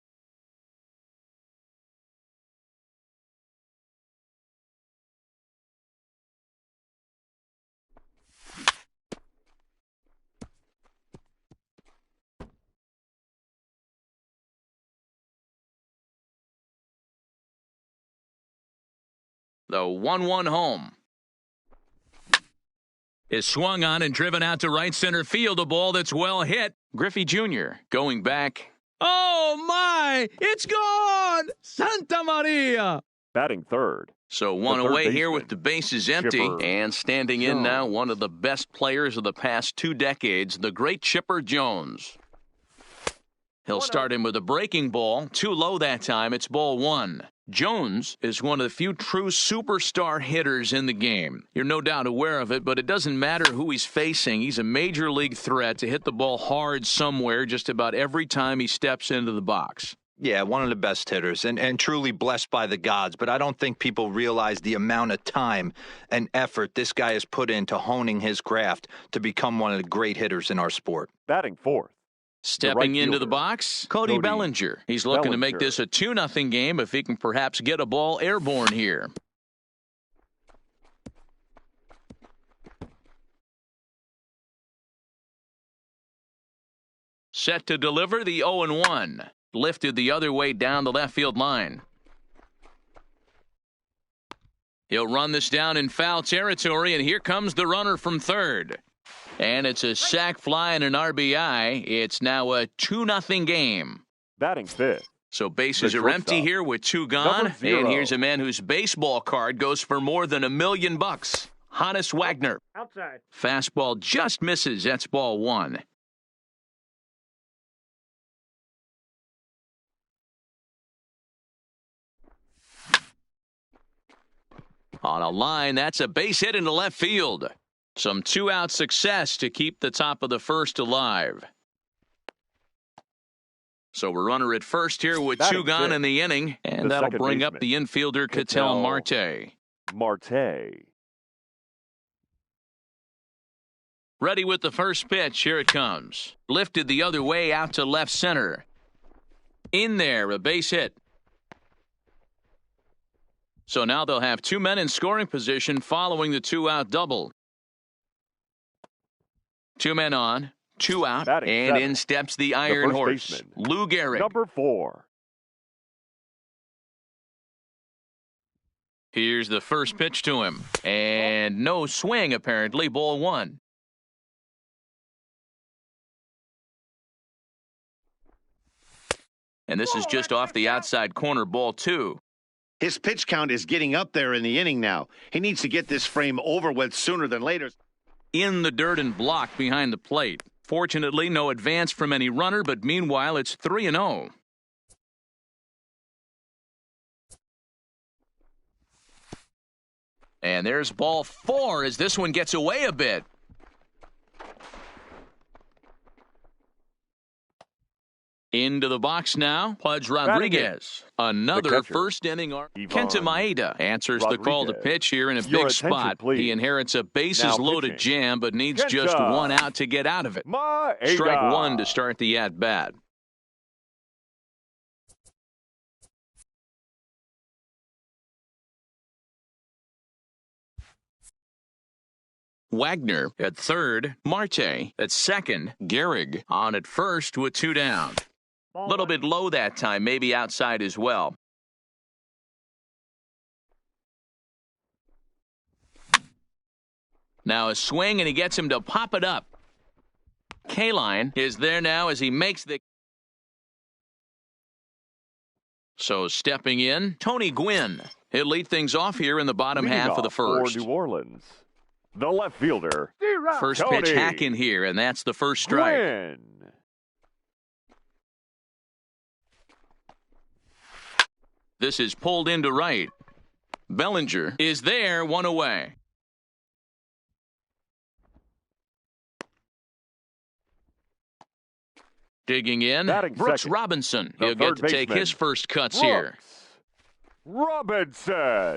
The 1-1 home is swung on and driven out to right center field. A ball that's well hit. Griffey Jr. going back. Oh, my! It's gone! Santa Maria! Batting third. So one third away baseman, here with the bases empty. Chipper And standing in now, Jones. one of the best players of the past 2 decades, the great Chipper Jones. He'll start him with a breaking ball. Too low that time. It's ball 1. Jones is one of the few true superstar hitters in the game. You're no doubt aware of it, but it doesn't matter who he's facing. He's a major league threat to hit the ball hard somewhere just about every time he steps into the box. Yeah, one of the best hitters and truly blessed by the gods. But I don't think people realize the amount of time and effort this guy has put into honing his craft to become one of the great hitters in our sport. Batting fourth. Stepping right into the fielder, box, Cody Cody Bellinger. He's looking to make Bellinger. this a 2-0 game if he can perhaps get a ball airborne here. Set to deliver the 0-1. Lifted the other way down the left field line. He'll run this down in foul territory, and here comes the runner from third. And it's a sac fly and an RBI. It's now a 2-0 game. Batting fifth. So bases The are empty shortstop. here with 2 gone. Number 0. And here's a man whose baseball card goes for more than $1 million. Hannes Wagner. Outside. Fastball just misses. That's ball 1. On a line, that's a base hit into left field. Some 2-out success to keep the top of the first alive. So we're runner at first here with Batting 2 gone fifth. in the inning. And The that'll second bring up baseman, the infielder, Ketel Ketel Marte. Marte. Ready with the first pitch. Here it comes. Lifted the other way out to left center. In there, a base hit. So now they'll have 2 men in scoring position following the 2-out double. 2 men on, 2 out, Batting and seventh. in steps the Iron first Horse, baseman, Lou Gehrig. Number 4. Here's the first pitch to him. And no swing, apparently, ball 1. And this is just off the outside corner, ball 2. His pitch count is getting up there in the inning now. He needs to get this frame over with sooner than later. In the dirt and blocked behind the plate. Fortunately, no advance from any runner, but meanwhile, it's 3-0. And there's ball 4 as this one gets away a bit. Into the box now, Pudge Rodriguez. Another catcher, first inning. Ivan Kenta Maeda answers the call to Rodriguez. pitch here in a Your big attention, spot. please. He inherits a Now bases-loaded pitching. jam, but needs just Kenta 1 out to get out of it. Maeda. Strike 1 to start the at-bat. Wagner at third, Marte at second, Gehrig on at first with 2 down. A little bit low that time, maybe outside as well. Now a swing, and he gets him to pop it up. Kaline is there now as he makes the So stepping in, Tony Gwynn. He'll lead things off here in the bottom half of the first. For New Orleans, the left fielder. First Tony pitch hacking here, and that's the first strike. Gwynn. This is pulled into right. Bellinger is there, one away. Digging in, Batting Brooks second. Robinson. The He'll get third to take baseman, his first cuts here. Robinson.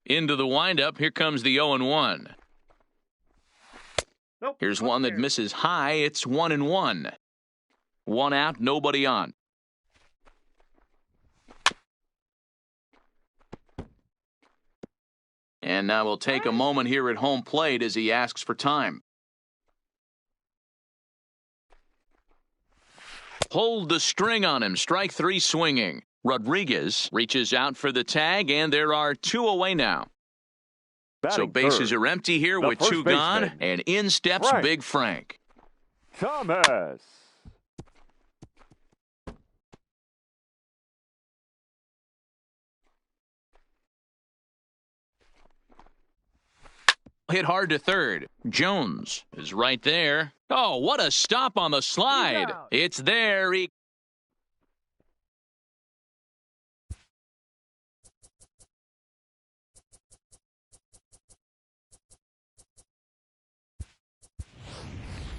Into the windup, here comes the 0-1. Nope. Here's one that misses high. It's 1-1. One out, nobody on. And now we'll take a moment here at home plate as he asks for time. Hold the string on him. Strike three swinging. Rodriguez reaches out for the tag, and there are two away now. So bases are empty here with two gone, and in steps Big Frank. Thomas. Hit hard to third. Jones is right there. Oh, what a stop on the slide. It's there.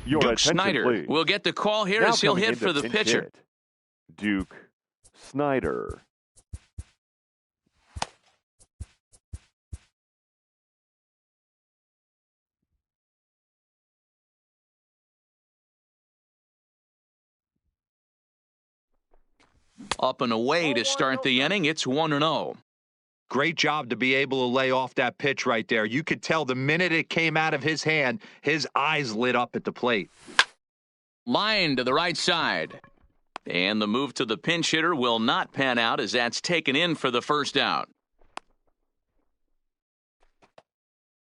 Duke Snyder please. will get the call here Now as he'll coming hit into for the pinch pitcher. hit, Duke Snyder. Up and away to start the inning. It's 1-0. Great job to be able to lay off that pitch right there. You could tell the minute it came out of his hand, his eyes lit up at the plate. Line to the right side. And the move to the pinch hitter will not pan out as that's taken in for the first out.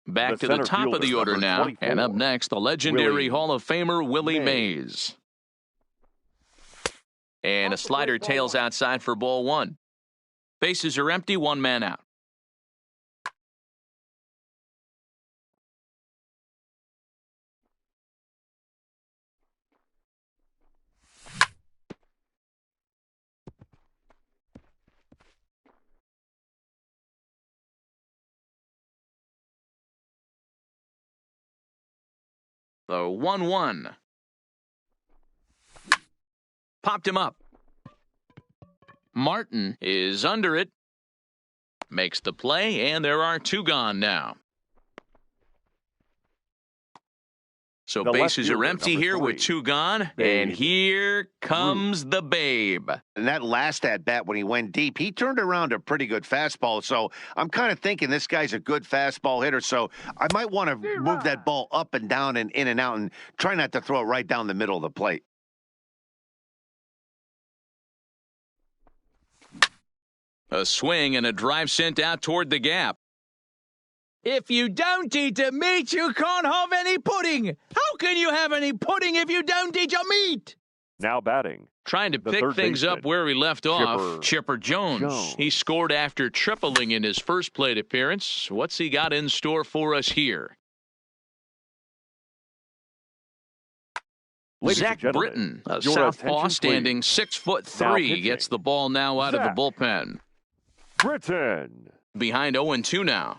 Back to the top of the order now. 24. And up next, the legendary Willie Hall of Famer Willie Mays. And a slider tails outside for ball one. Bases are empty, one man out. The 1-1. Popped him up. Martin is under it. Makes the play, and there are two gone now. So The bases left are empty fielder, here number with 3. two gone. Babe. And here comes the Babe. And that last at-bat when he went deep, he turned around a pretty good fastball. So I'm kind of thinking this guy's a good fastball hitter. So I might want to move that ball up and down and in and out and try not to throw it right down the middle of the plate. A swing and a drive sent out toward the gap. If you don't eat the meat, you can't have any pudding. How can you have any pudding if you don't eat your meat? Now batting. Trying to The pick third things up baseman, where he left off, Chipper Jones. He scored after tripling in his first plate appearance. What's he got in store for us here? Ladies Zach and gentlemen, Britton, a your southpaw attention, standing please. 6'3", Now pitching. gets the ball now out of the bullpen. Britton. Behind 0-2 now.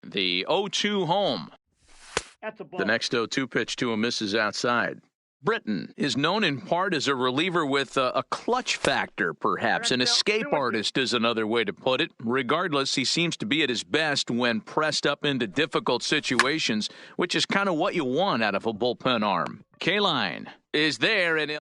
The 0-2 home. That's a ball. The next 0-2 pitch to him misses outside. Britton is known in part as a reliever with a clutch factor, perhaps. An escape artist is another way to put it. Regardless, he seems to be at his best when pressed up into difficult situations, which is kind of what you want out of a bullpen arm. K-Line is there, and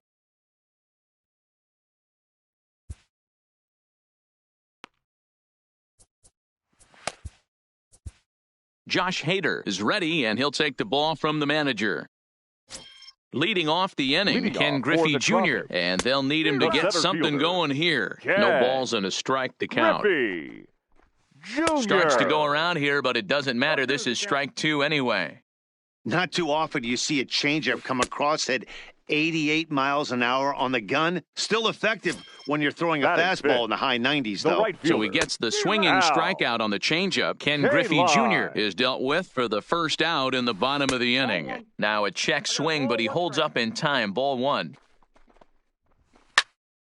Josh Hader is ready, and he'll take the ball from the manager. Leading off the inning, Ken Griffey Jr., and they'll need him to get something going here. No balls and a strike to count. Griffey Jr. Starts to go around here, but it doesn't matter. This is strike two anyway. Not too often do you see a changeup come across at 88 miles an hour on the gun. Still effective when you're throwing a fastball in the high 90s, though. So he gets the swinging strikeout on the changeup. Ken Griffey Jr. is dealt with for the first out in the bottom of the inning. Now a check swing, but he holds up in time. Ball one.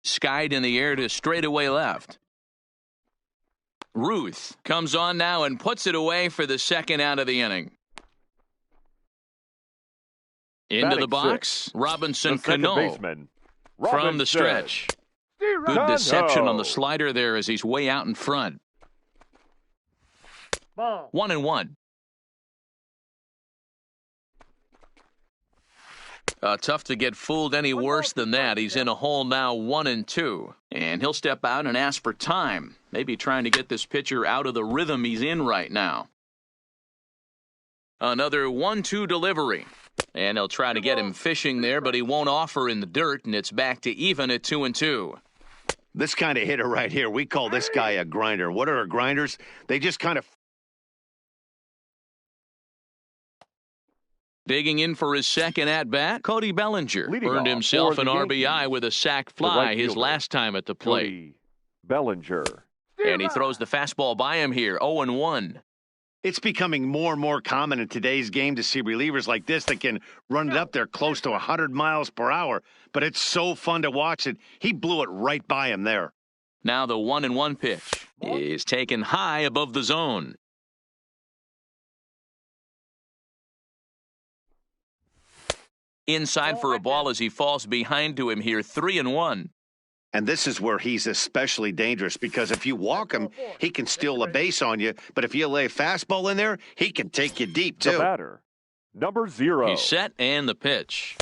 Skied in the air to straightaway left. Ruth comes on now and puts it away for the second out of the inning. Into the box, Robinson Cano from the stretch. Good deception on the slider there as he's way out in front. 1-1. Tough to get fooled any worse than that. He's in a hole now, 1-2. And he'll step out and ask for time. Maybe trying to get this pitcher out of the rhythm he's in right now. Another 1-2 delivery. And he'll try to get him fishing there, but he won't offer in the dirt, and it's back to even at 2-2. This kind of hitter right here, we call this guy a grinder. What are grinders? They just kind of... Digging in for his second at-bat, Cody Bellinger earned himself an RBI with a sac fly his last time at the plate. Bellinger. And he throws the fastball by him here, 0-1. It's becoming more and more common in today's game to see relievers like this that can run it up there close to 100 miles per hour. But it's so fun to watch it. He blew it right by him there. Now the 1-1 pitch is taken high above the zone. Inside for a ball as he falls behind to him here, 3-1. And this is where he's especially dangerous because if you walk him, he can steal a base on you. But if you lay a fastball in there, he can take you deep, too. The batter, number 0. He's set and the pitch.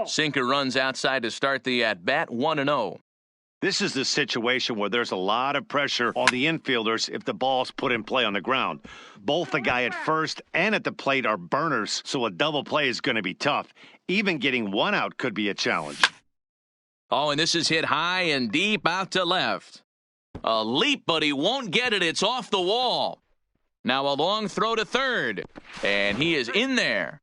Sinker runs outside to start the at-bat, 1-0. This is the situation where there's a lot of pressure on the infielders if the ball's put in play on the ground. Both the guy at first and at the plate are burners, so a double play is going to be tough. Even getting one out could be a challenge. Oh, and this is hit high and deep out to left. A leap, but he won't get it. It's off the wall. Now a long throw to third, and he is in there.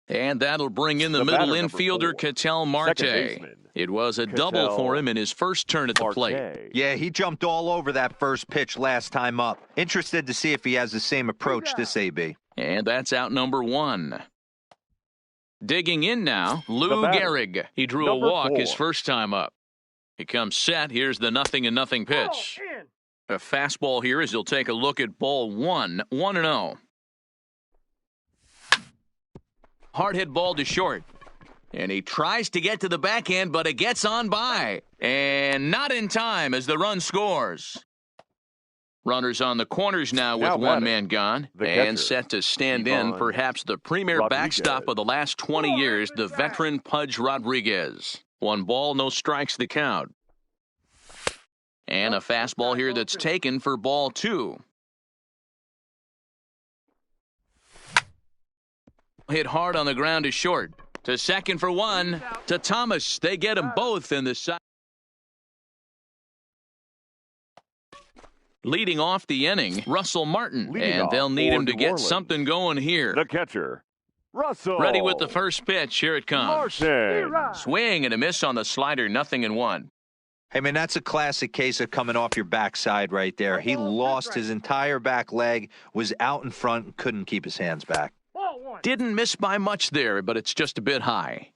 And that'll bring in the middle infielder, Ketel Marte. It was a double for him in his first turn at the plate. Yeah, he jumped all over that first pitch last time up. Interested to see if he has the same approach this AB. And that's out number 1. Digging in now, Lou Gehrig. He drew a walk his first time up. He comes set. Here's the 0-0 pitch. A fastball here as he'll take a look at ball 1, 1-0. Hard hit ball to short. And he tries to get to the backhand, but it gets on by. And not in time as the run scores. Runners on the corners now with one man gone and set to stand in perhaps the premier backstop of the last 20 years, the veteran Pudge Rodriguez. 1 ball, no strikes the count. And a fastball here that's taken for ball 2. Hit hard on the ground to short. To second for 1. To Thomas. They get them both in the side. Leading off the inning, Russell Martin, and they'll need him to get something going here. The catcher, Russell. Ready with the first pitch. Here it comes. Martin. Swing and a miss on the slider, 0-1. Hey, man, that's a classic case of coming off your backside right there. He lost his entire back leg, was out in front, and couldn't keep his hands back. Didn't miss by much there, but it's just a bit high.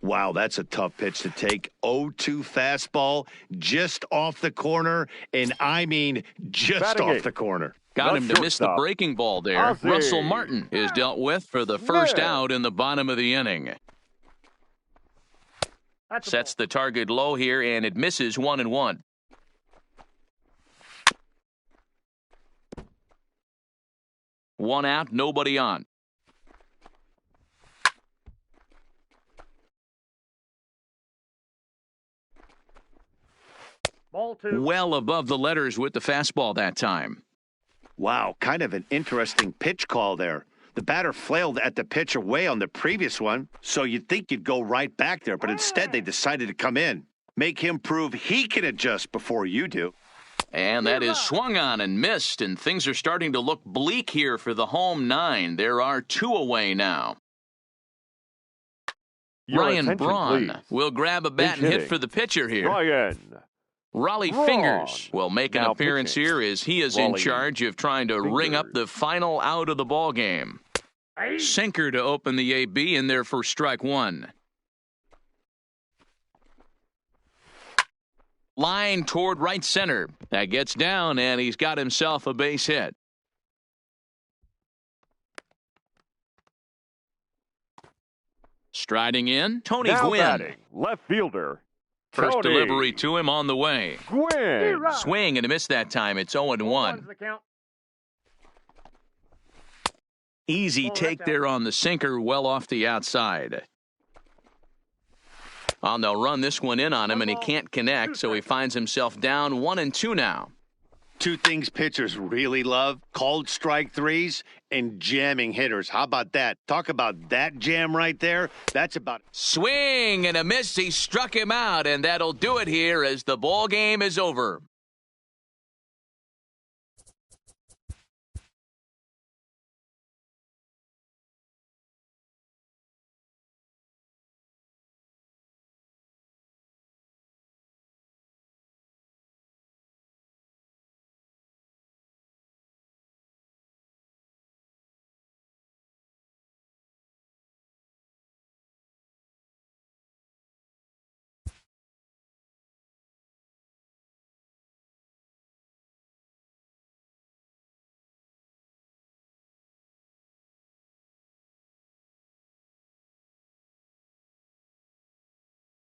Wow, that's a tough pitch to take. 0-2 fastball just off the corner, and I mean just off the corner. Got him to miss the breaking ball there. Russell Martin is dealt with for the first out in the bottom of the inning. Sets the target low here, and it misses 1-1. One out, nobody on. Ball 2. Well above the letters with the fastball that time. Wow, kind of an interesting pitch call there. The batter flailed at the pitch away on the previous one, so you'd think you'd go right back there, but instead they decided to come in. Make him prove he can adjust before you do. And that is swung on and missed, and things are starting to look bleak here for the home 9. There are 2 away now. Ryan Braun will grab a bat and hit for the pitcher here. Raleigh Fingers will make an appearance here as he is in charge of trying to ring up the final out of the ball game. Sinker to open the AB in there for strike 1. Line toward right center. That gets down, and he's got himself a base hit. Striding in, Tony Gwynn. Batting, left fielder. First Tony. delivery to him on the way. Gwynn. Swing and a miss that time. It's 0-1. Easy take there on the sinker, well off the outside. Well, they'll run this one in on him, and he can't connect, so he finds himself down 1-2 now. 2 things pitchers really love: called strike threes and jamming hitters. How about that? Talk about that jam right there. That's about swing and a miss. He struck him out, and that'll do it here as the ball game is over.